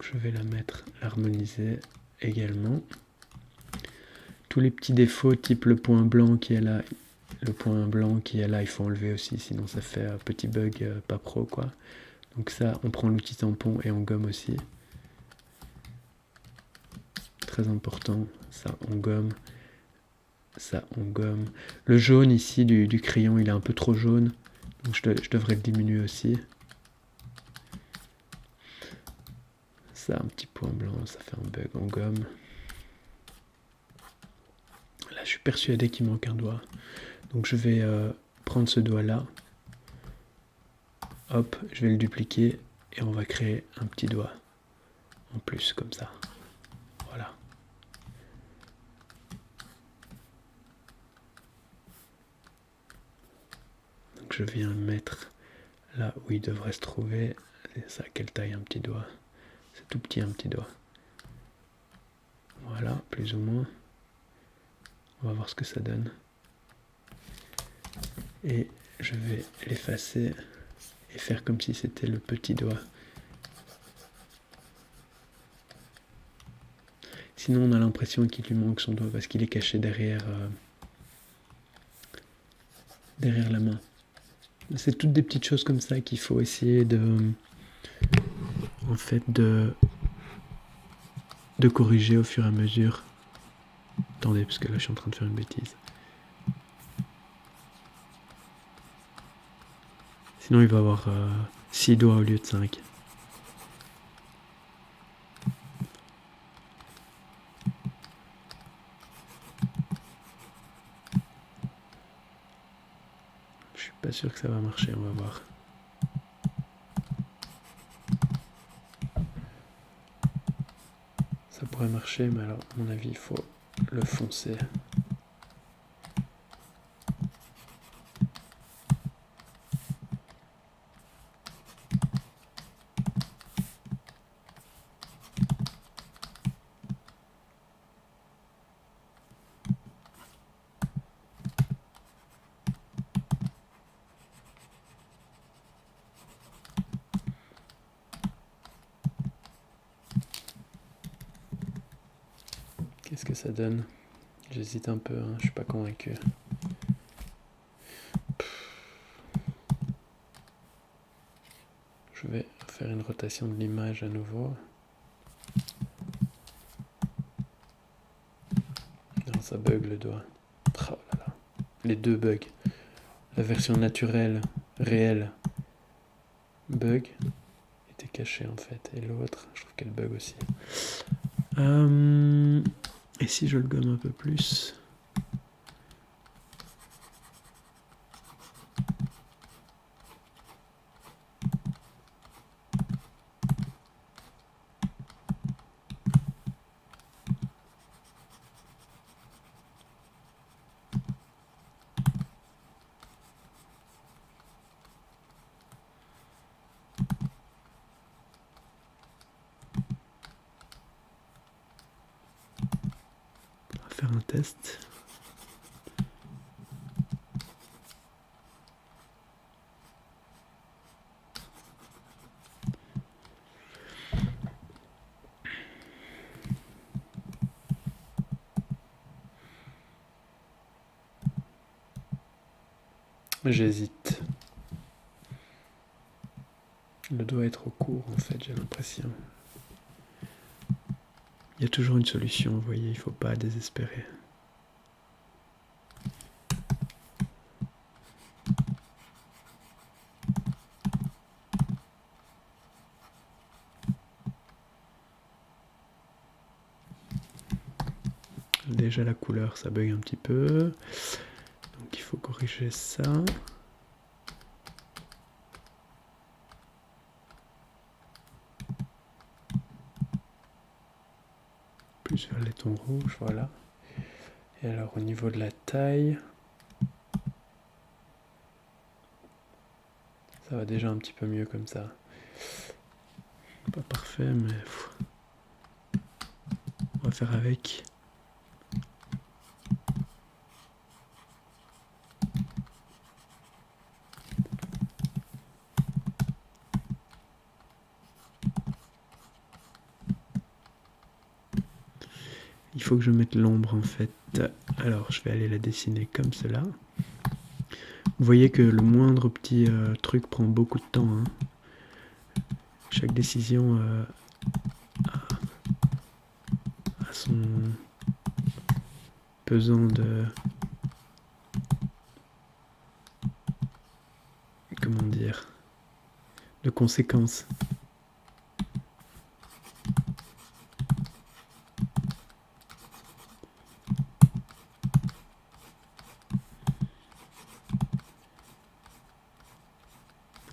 Je vais la mettre, l'harmoniser également. Tous les petits défauts, type le point blanc qui est là, il faut enlever aussi, sinon ça fait un petit bug pas pro quoi. Donc ça, on prend l'outil tampon et on gomme aussi. Très important, ça on gomme, ça on gomme. Le jaune ici du crayon, il est un peu trop jaune, donc je devrais le diminuer aussi. Ça, un petit point blanc, ça fait un bug, on gomme. je suis persuadé qu'il manque un doigt. Donc je vais prendre ce doigt-là. Hop, je vais le dupliquer et on va créer un petit doigt en plus comme ça. Voilà. Donc je viens le mettre là où il devrait se trouver. C'est ça, quelle taille un petit doigt? C'est tout petit un petit doigt. Voilà, plus ou moins. On va voir ce que ça donne. Et je vais l'effacer et faire comme si c'était le petit doigt. Sinon on a l'impression qu'il lui manque son doigt parce qu'il est caché derrière la main. C'est toutes des petites choses comme ça qu'il faut essayer de corriger au fur et à mesure. Attendez, parce que là je suis en train de faire une bêtise. Sinon il va avoir 6 doigts au lieu de 5. Je suis pas sûr que ça va marcher, on va voir. Ça pourrait marcher, mais alors à mon avis il faut le foncer. Qu'est-ce que ça donne? J'hésite un peu, hein, je suis pas convaincu. Je vais faire une rotation de l'image à nouveau. Non, ça bug le doigt. Oh là là. Les deux bugs. La version naturelle, réelle, bug. Était cachée en fait. Et l'autre, je trouve qu'elle bug aussi. Et si je le gomme un peu plus? On va faire un test. J'hésite. Le doigt est trop court en fait, j'ai l'impression. Il y a toujours une solution, vous voyez, il ne faut pas désespérer. Déjà la couleur, ça bug un petit peu. Donc il faut corriger ça. Plus vers les tons rouges, voilà. Et alors au niveau de la taille, ça va déjà un petit peu mieux comme ça. Pas parfait, mais on va faire avec. Il faut que je mette l'ombre en fait. Alors je vais aller la dessiner comme cela. Vous voyez que le moindre petit truc prend beaucoup de temps. Hein. Chaque décision a son pesant de... Comment dire? De conséquences.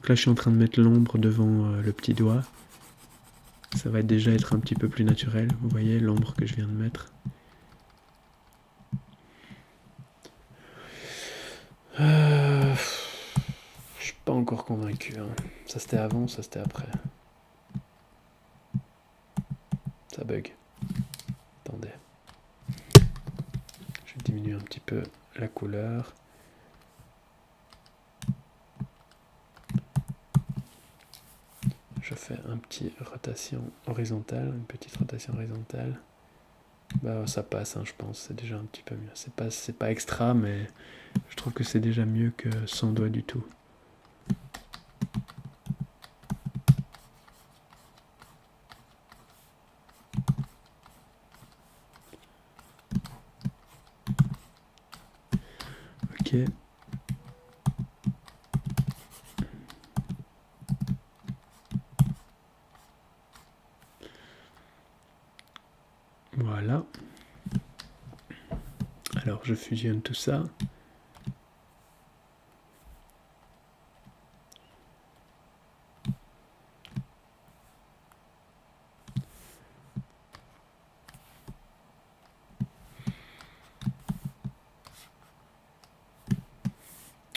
Donc là je suis en train de mettre l'ombre devant le petit doigt. Ça va déjà être un petit peu plus naturel. Vous voyez l'ombre que je viens de mettre. Je suis pas encore convaincu. Hein. Ça c'était avant, ça c'était après. Ça bug. Attendez. Je vais diminuer un petit peu la couleur. Je fais une petite rotation horizontale. Bah ça passe, hein, je pense. C'est déjà un petit peu mieux. C'est pas extra, mais je trouve que c'est déjà mieux que sans doigt du tout. Ok. Voilà. Alors je fusionne tout ça.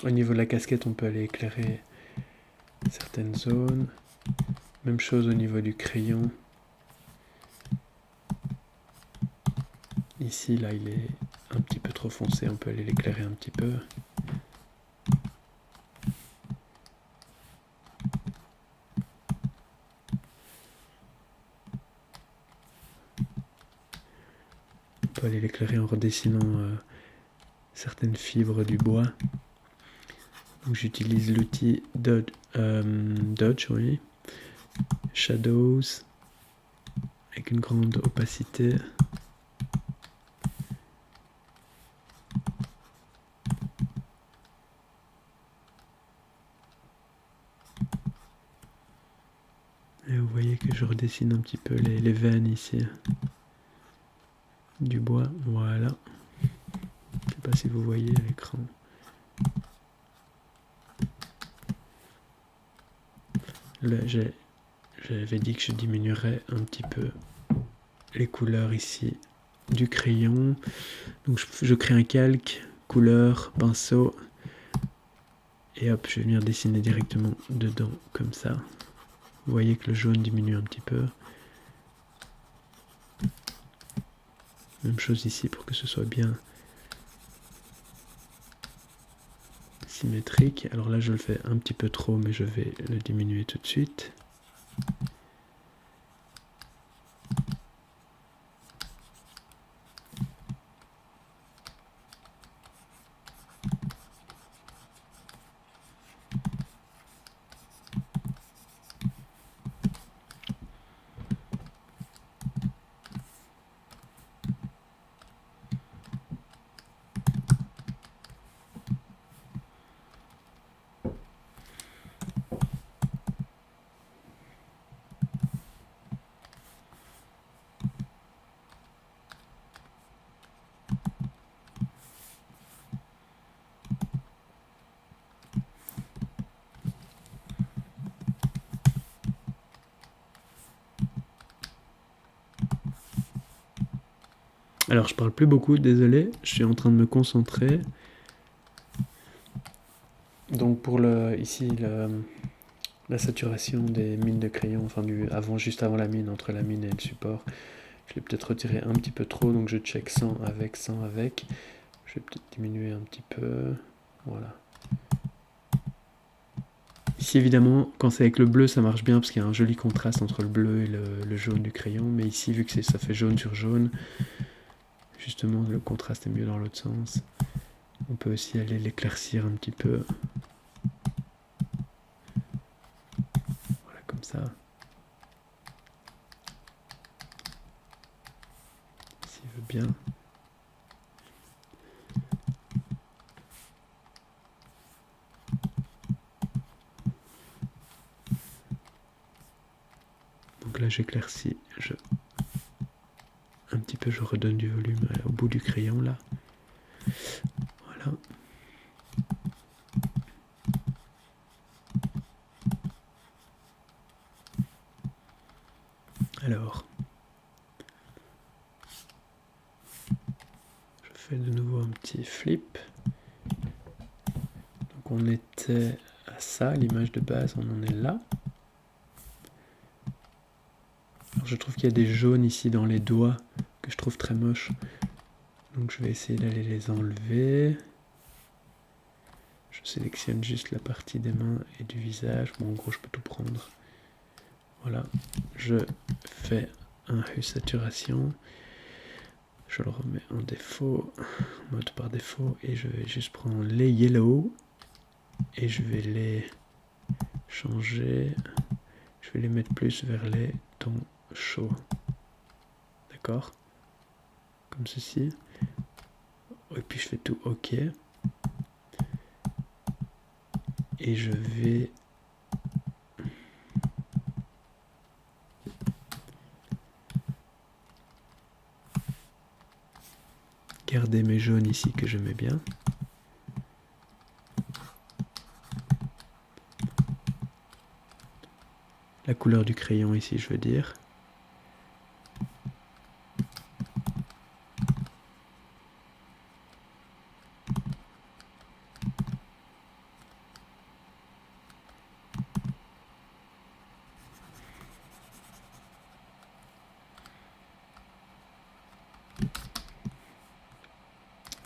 Au niveau de la casquette, on peut aller éclairer certaines zones. Même chose au niveau du crayon. Ici, là, il est un petit peu trop foncé. On peut aller l'éclairer un petit peu. On peut aller l'éclairer en redessinant certaines fibres du bois. Donc j'utilise l'outil Dodge, oui. Shadows, avec une grande opacité. Et vous voyez que je redessine un petit peu les veines ici. Du bois, voilà. Je sais pas si vous voyez à l'écran. Là, j'avais dit que je diminuerais un petit peu les couleurs ici du crayon. Donc je crée un calque, couleur, pinceau. Et hop, je vais venir dessiner directement dedans, comme ça. Vous voyez que le jaune diminue un petit peu. Même chose ici pour que ce soit bien symétrique. Alors là, je le fais un petit peu trop, mais je vais le diminuer tout de suite. Alors je parle plus beaucoup, désolé, je suis en train de me concentrer. Donc pour ici la saturation des mines de crayon, enfin juste avant la mine, entre la mine et le support, je l'ai peut-être retiré un petit peu trop, donc je check sans avec. Je vais peut-être diminuer un petit peu, voilà. Ici évidemment, quand c'est avec le bleu, ça marche bien parce qu'il y a un joli contraste entre le bleu et le jaune du crayon, mais ici vu que ça fait jaune sur jaune, justement le contraste est mieux dans l'autre sens. On peut aussi aller l'éclaircir un petit peu. Voilà, comme ça. S'il veut bien. Donc là j'éclaircis, un petit peu je redonne du volume au bout du crayon là. Voilà. Alors, je fais de nouveau un petit flip. Donc on était à ça, l'image de base, on en est là. Alors, je trouve qu'il y a des jaunes ici dans les doigts que je trouve très moches. Donc je vais essayer d'aller les enlever. Je sélectionne juste la partie des mains et du visage. Bon, en gros, je peux tout prendre. Voilà. Je fais un hue saturation. Je le remets en défaut, en mode par défaut. Et je vais juste prendre les yellow. Et je vais les changer. Je vais les mettre plus vers les tons chauds. D'accord? Comme ceci. Et puis je fais tout OK. Et je vais garder mes jaunes ici que j'aimais bien. La couleur du crayon ici, je veux dire.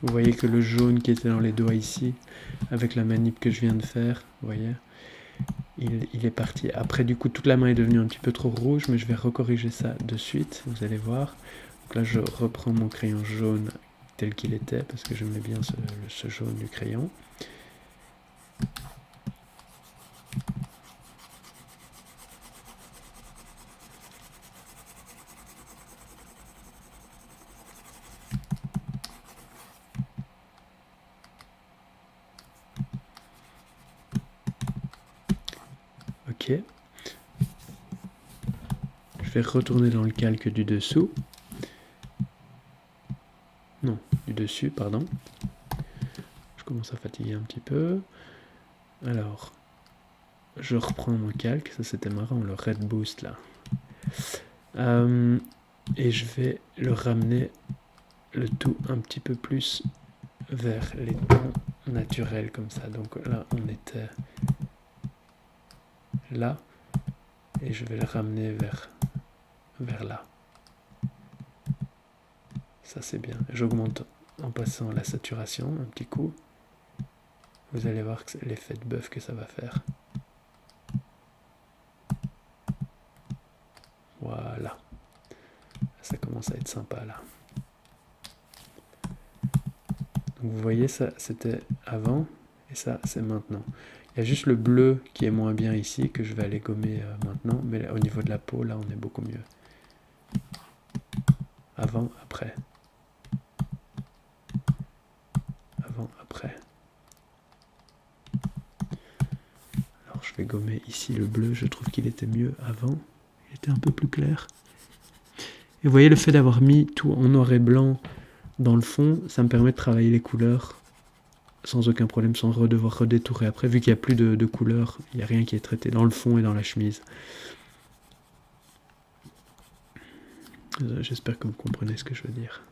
Vous voyez que le jaune qui était dans les doigts ici, avec la manip que je viens de faire, vous voyez, il est parti. Après, du coup, toute la main est devenue un petit peu trop rouge, mais je vais recorriger ça de suite, vous allez voir. Donc là, je reprends mon crayon jaune tel qu'il était, parce que j'aimais bien ce jaune du crayon. Ok. Je vais retourner dans le calque du dessous. Non, du dessus, pardon. Je commence à fatiguer un petit peu. Alors, je reprends mon calque. Ça, c'était marrant, le Red Boost, là. Et je vais le ramener le tout un petit peu plus vers les tons naturels, comme ça. Donc là, on était là. Et je vais le ramener vers là. Ça, c'est bien. J'augmente en passant la saturation un petit coup. Vous allez voir que l'effet de buff que ça va faire. Voilà. Ça commence à être sympa là. Donc vous voyez, ça c'était avant et ça c'est maintenant. Il y a juste le bleu qui est moins bien ici que je vais aller gommer maintenant. Mais là, au niveau de la peau, là on est beaucoup mieux. Avant, après. Avant, après. Alors je vais gommer ici le bleu. Je trouve qu'il était mieux avant. Il était un peu plus clair. Et vous voyez, le fait d'avoir mis tout en noir et blanc dans le fond, ça me permet de travailler les couleurs sans aucun problème, sans devoir redétourer après. Vu qu'il n'y a plus de couleurs, il n'y a rien qui est traité dans le fond et dans la chemise. J'espère que vous comprenez ce que je veux dire.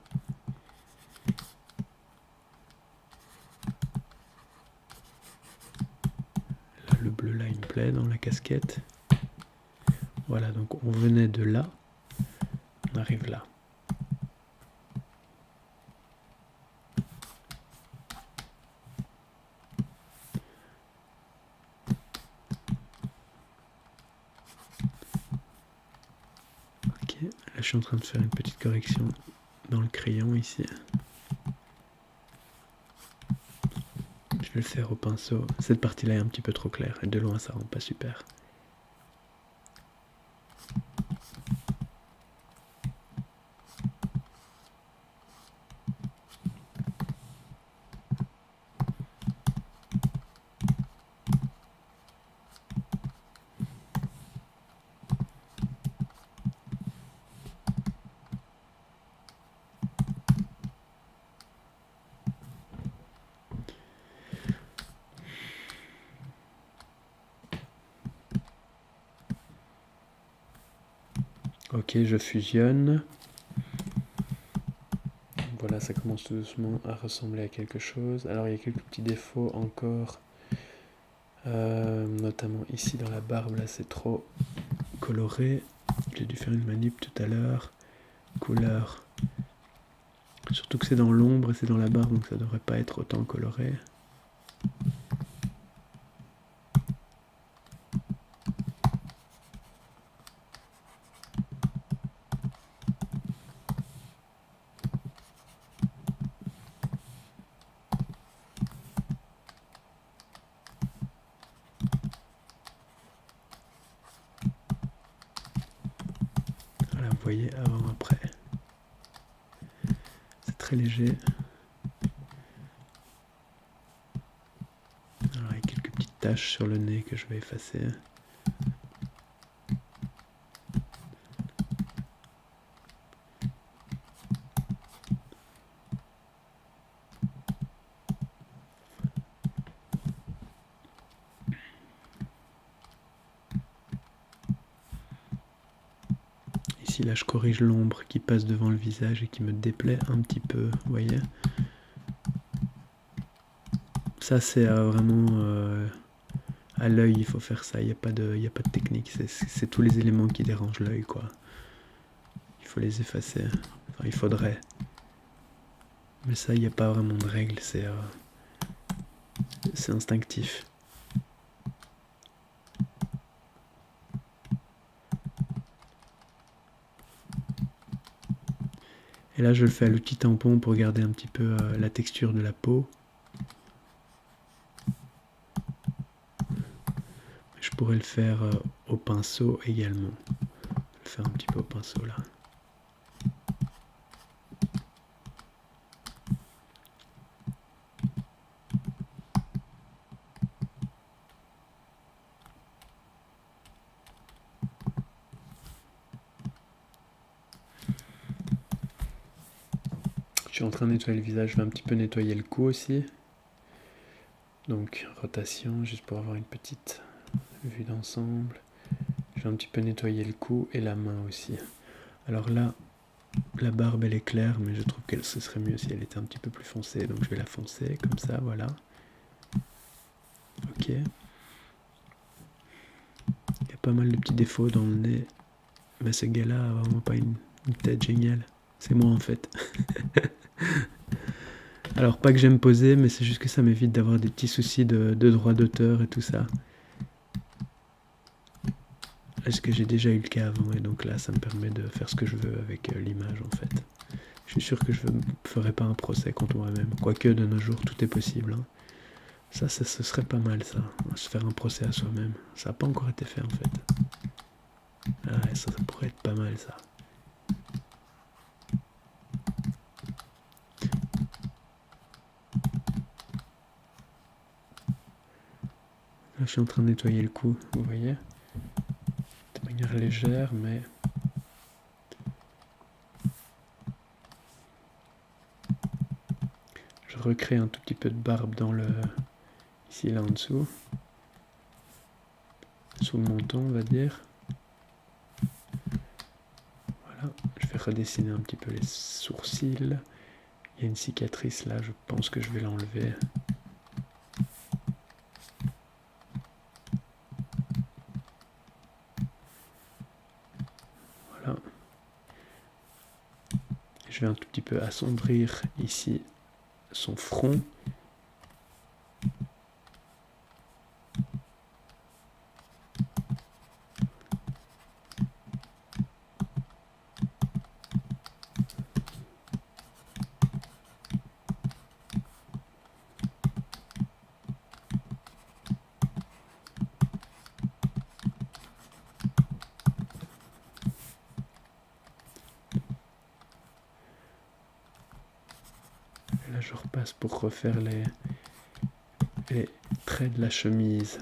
Là, le bleu là, il me plaît dans la casquette. Voilà, donc on venait de là, on arrive là. Ok, là je suis en train de faire une petite correction dans le crayon ici. Je vais le faire au pinceau. Cette partie-là est un petit peu trop claire et de loin ça rend pas super. Ok, je fusionne. Voilà, ça commence tout doucement à ressembler à quelque chose. Alors il y a quelques petits défauts encore. Notamment ici dans la barbe, là c'est trop coloré. J'ai dû faire une manip tout à l'heure. Couleur. Surtout que c'est dans l'ombre et c'est dans la barbe, donc ça devrait pas être autant coloré. Voilà, vous voyez, avant, après. C'est très léger. Alors, il y a quelques petites taches sur le nez que je vais effacer. Ici, là, je corrige l'ombre qui passe devant le visage et qui me déplaît un petit peu, vous voyez. Ça, c'est vraiment... à l'œil, il faut faire ça, il n'y a pas de technique, c'est tous les éléments qui dérangent l'œil, quoi. Il faut les effacer, enfin, il faudrait. Mais ça, il n'y a pas vraiment de règle, c'est instinctif. Et là, je le fais à l'outil tampon pour garder un petit peu la texture de la peau. Je pourrais le faire au pinceau également. Je vais le faire un petit peu au pinceau là. Je suis en train de nettoyer le visage, je vais un petit peu nettoyer le cou aussi. Donc rotation, juste pour avoir une petite vue d'ensemble. Je vais un petit peu nettoyer le cou et la main aussi. Alors là, la barbe elle est claire, mais je trouve que ce serait mieux si elle était un petit peu plus foncée. Donc je vais la foncer comme ça, voilà. Ok. Il y a pas mal de petits défauts dans le nez. Mais ce gars-là a vraiment pas une tête géniale. C'est moi en fait. Alors pas que j'aime poser, mais c'est juste que ça m'évite d'avoir des petits soucis de droit d'auteur et tout ça. Est-ce que j'ai déjà eu le cas avant, et donc là ça me permet de faire ce que je veux avec l'image en fait. Je suis sûr que je ne ferai pas un procès contre moi-même, quoique de nos jours tout est possible. Hein. Ça, ce serait pas mal ça, se faire un procès à soi-même. Ça n'a pas encore été fait en fait. Ah, ouais, ça pourrait être pas mal ça. Là, je suis en train de nettoyer le cou, vous voyez, de manière légère, mais je recrée un tout petit peu de barbe dans le... ici, là en dessous. Sous le menton, on va dire. Voilà, je vais redessiner un petit peu les sourcils. Il y a une cicatrice là, je pense que je vais l'enlever. Voilà. Je vais un tout petit peu assombrir ici son front. Et là je repasse pour refaire les traits de la chemise.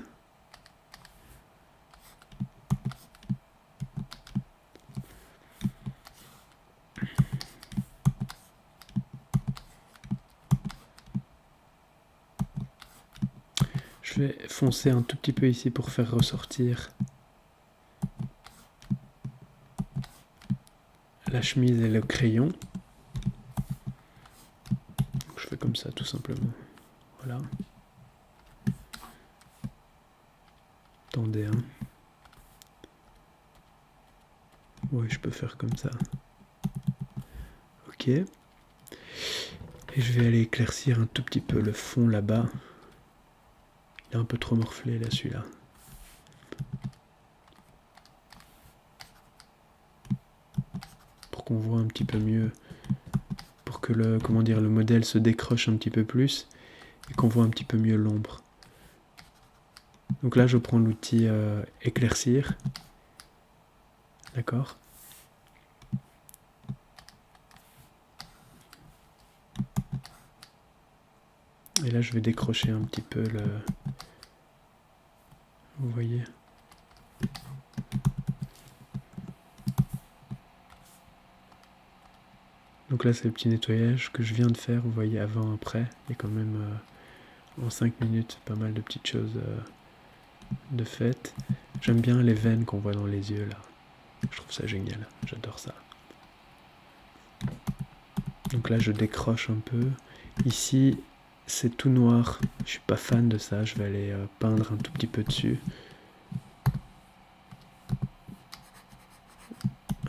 Je vais foncer un tout petit peu ici pour faire ressortir la chemise et le crayon. Je fais comme ça tout simplement. Voilà. Attendez, hein. Oui, je peux faire comme ça. Ok. Et je vais aller éclaircir un tout petit peu le fond là-bas. Il est un peu trop morflé là, celui-là. Pour qu'on voit un petit peu mieux. Pour que le modèle se décroche un petit peu plus. Et qu'on voit un petit peu mieux l'ombre. Donc là, je prends l'outil éclaircir. D'accord. Et là, je vais décrocher un petit peu le... Vous voyez? Donc là, c'est le petit nettoyage que je viens de faire. Vous voyez, avant, après. Il y a quand même, en 5 minutes, pas mal de petites choses de fait. J'aime bien les veines qu'on voit dans les yeux, là. Je trouve ça génial. J'adore ça. Donc là, je décroche un peu. Ici, c'est tout noir. Je suis pas fan de ça. Je vais aller peindre un tout petit peu dessus.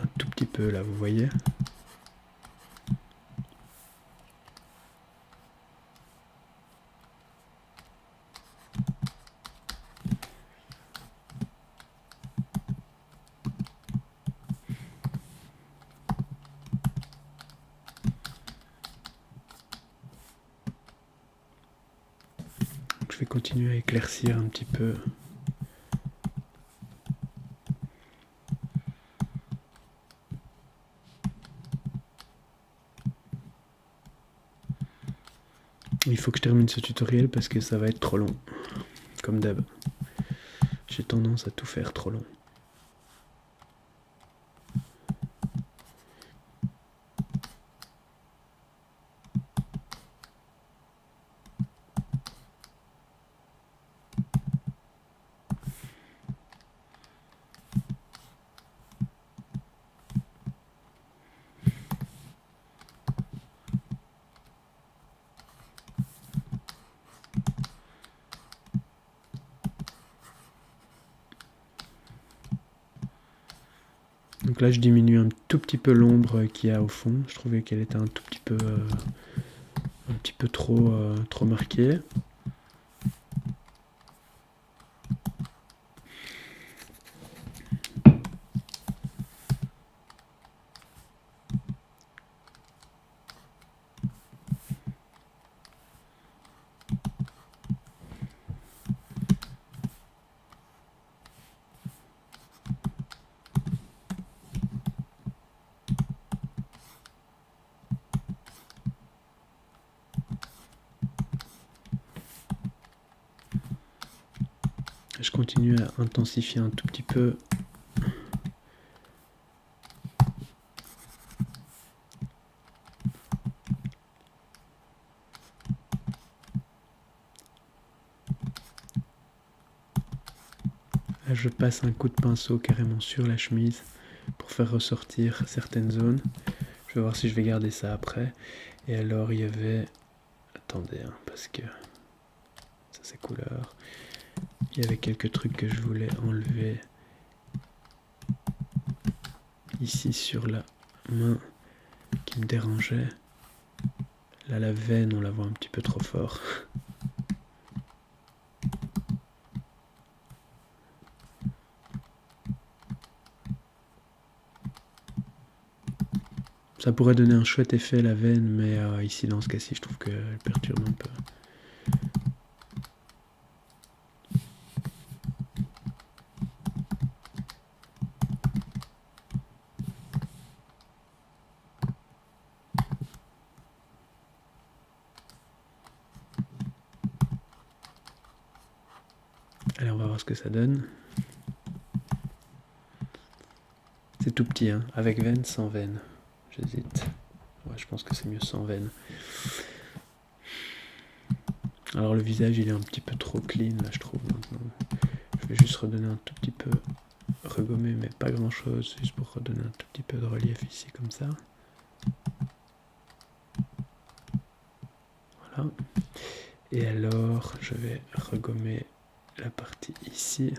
Un tout petit peu, là, vous voyez? Donc, je vais continuer à éclaircir un petit peu. Il faut que je termine ce tutoriel parce que ça va être trop long. Comme d'hab. J'ai tendance à tout faire trop long. Donc là, je diminue un tout petit peu l'ombre qu'il y a au fond. Je trouvais qu'elle était un petit peu trop marquée. Je continue à intensifier un tout petit peu. Là, je passe un coup de pinceau carrément sur la chemise pour faire ressortir certaines zones. Je vais voir si je vais garder ça après. Et alors, il y avait... Attendez, hein, parce que ça c'est couleur. Il y avait quelques trucs que je voulais enlever ici sur la main qui me dérangeait. Là, la veine, on la voit un petit peu trop fort. Ça pourrait donner un chouette effet la veine, mais ici dans ce cas-ci, je trouve qu'elle perturbe un peu. Allez, on va voir ce que ça donne. C'est tout petit, hein, avec veine, sans veine. J'hésite. Ouais, je pense que c'est mieux sans veine. Alors le visage, il est un petit peu trop clean, là, je trouve, maintenant. Je vais juste redonner un tout petit peu. regommer, mais pas grand chose, juste pour redonner un tout petit peu de relief ici comme ça. Voilà. Et alors je vais regommer la partie ici.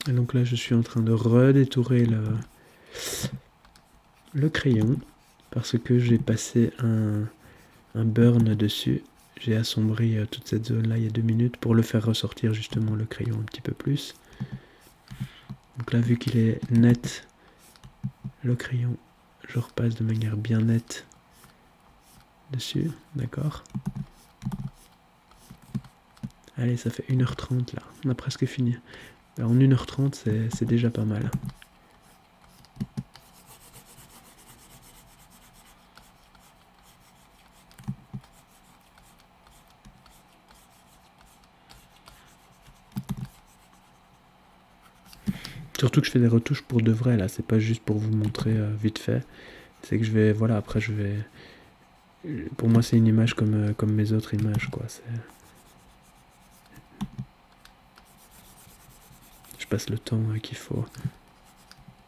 Et donc là je suis en train de redétourer le crayon parce que j'ai passé un burn dessus. J'ai assombri toute cette zone là il y a 2 minutes pour le faire ressortir justement le crayon un petit peu plus. Donc là vu qu'il est net, le crayon, je repasse de manière bien nette dessus, d'accord. Allez, ça fait 1h30 là, on a presque fini. Alors, en 1h30 c'est déjà pas mal. Surtout que je fais des retouches pour de vrai là, c'est pas juste pour vous montrer vite fait. C'est que je vais, voilà, après je vais... Pour moi c'est une image comme mes autres images quoi. Je passe le temps qu'il faut.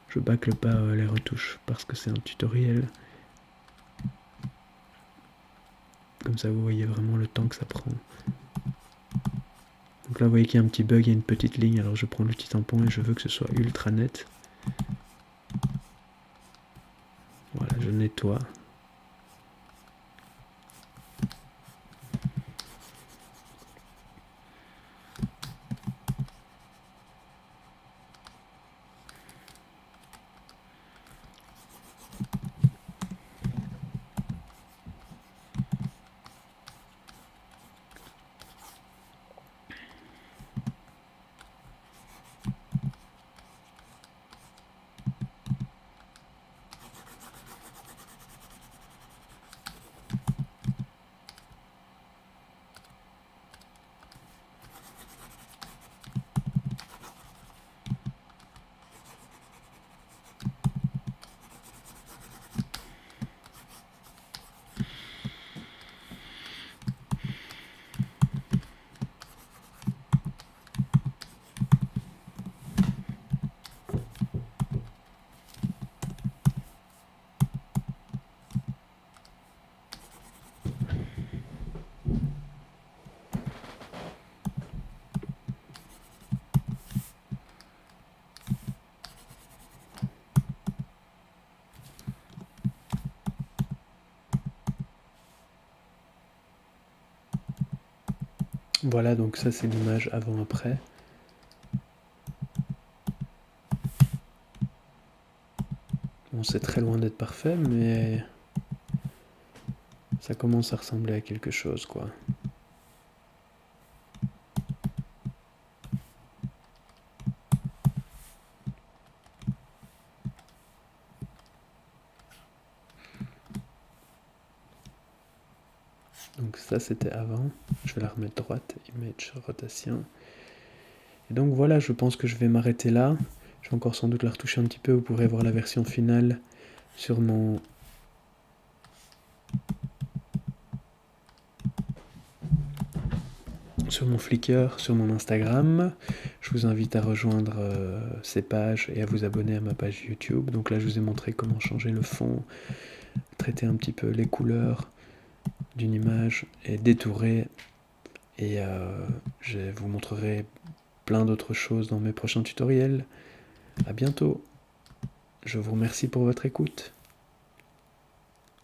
Je bâcle pas les retouches parce que c'est un tutoriel. Comme ça vous voyez vraiment le temps que ça prend. Donc là vous voyez qu'il y a un petit bug, il y a une petite ligne, alors je prends l'outil tampon et je veux que ce soit ultra net. Voilà, je nettoie. Voilà, donc ça c'est l'image avant-après. Bon, c'est très loin d'être parfait, mais ça commence à ressembler à quelque chose, quoi. Donc ça c'était avant, je vais la remettre droite, image, rotation. Et donc voilà, je pense que je vais m'arrêter là. Je vais encore sans doute la retoucher un petit peu, vous pourrez voir la version finale sur mon... sur mon Flickr, sur mon Instagram. Je vous invite à rejoindre ces pages et à vous abonner à ma page YouTube. Donc là je vous ai montré comment changer le fond, traiter un petit peu les couleurs d'une image et détourer. Et je vous montrerai plein d'autres choses dans mes prochains tutoriels. À bientôt. Je vous remercie pour votre écoute.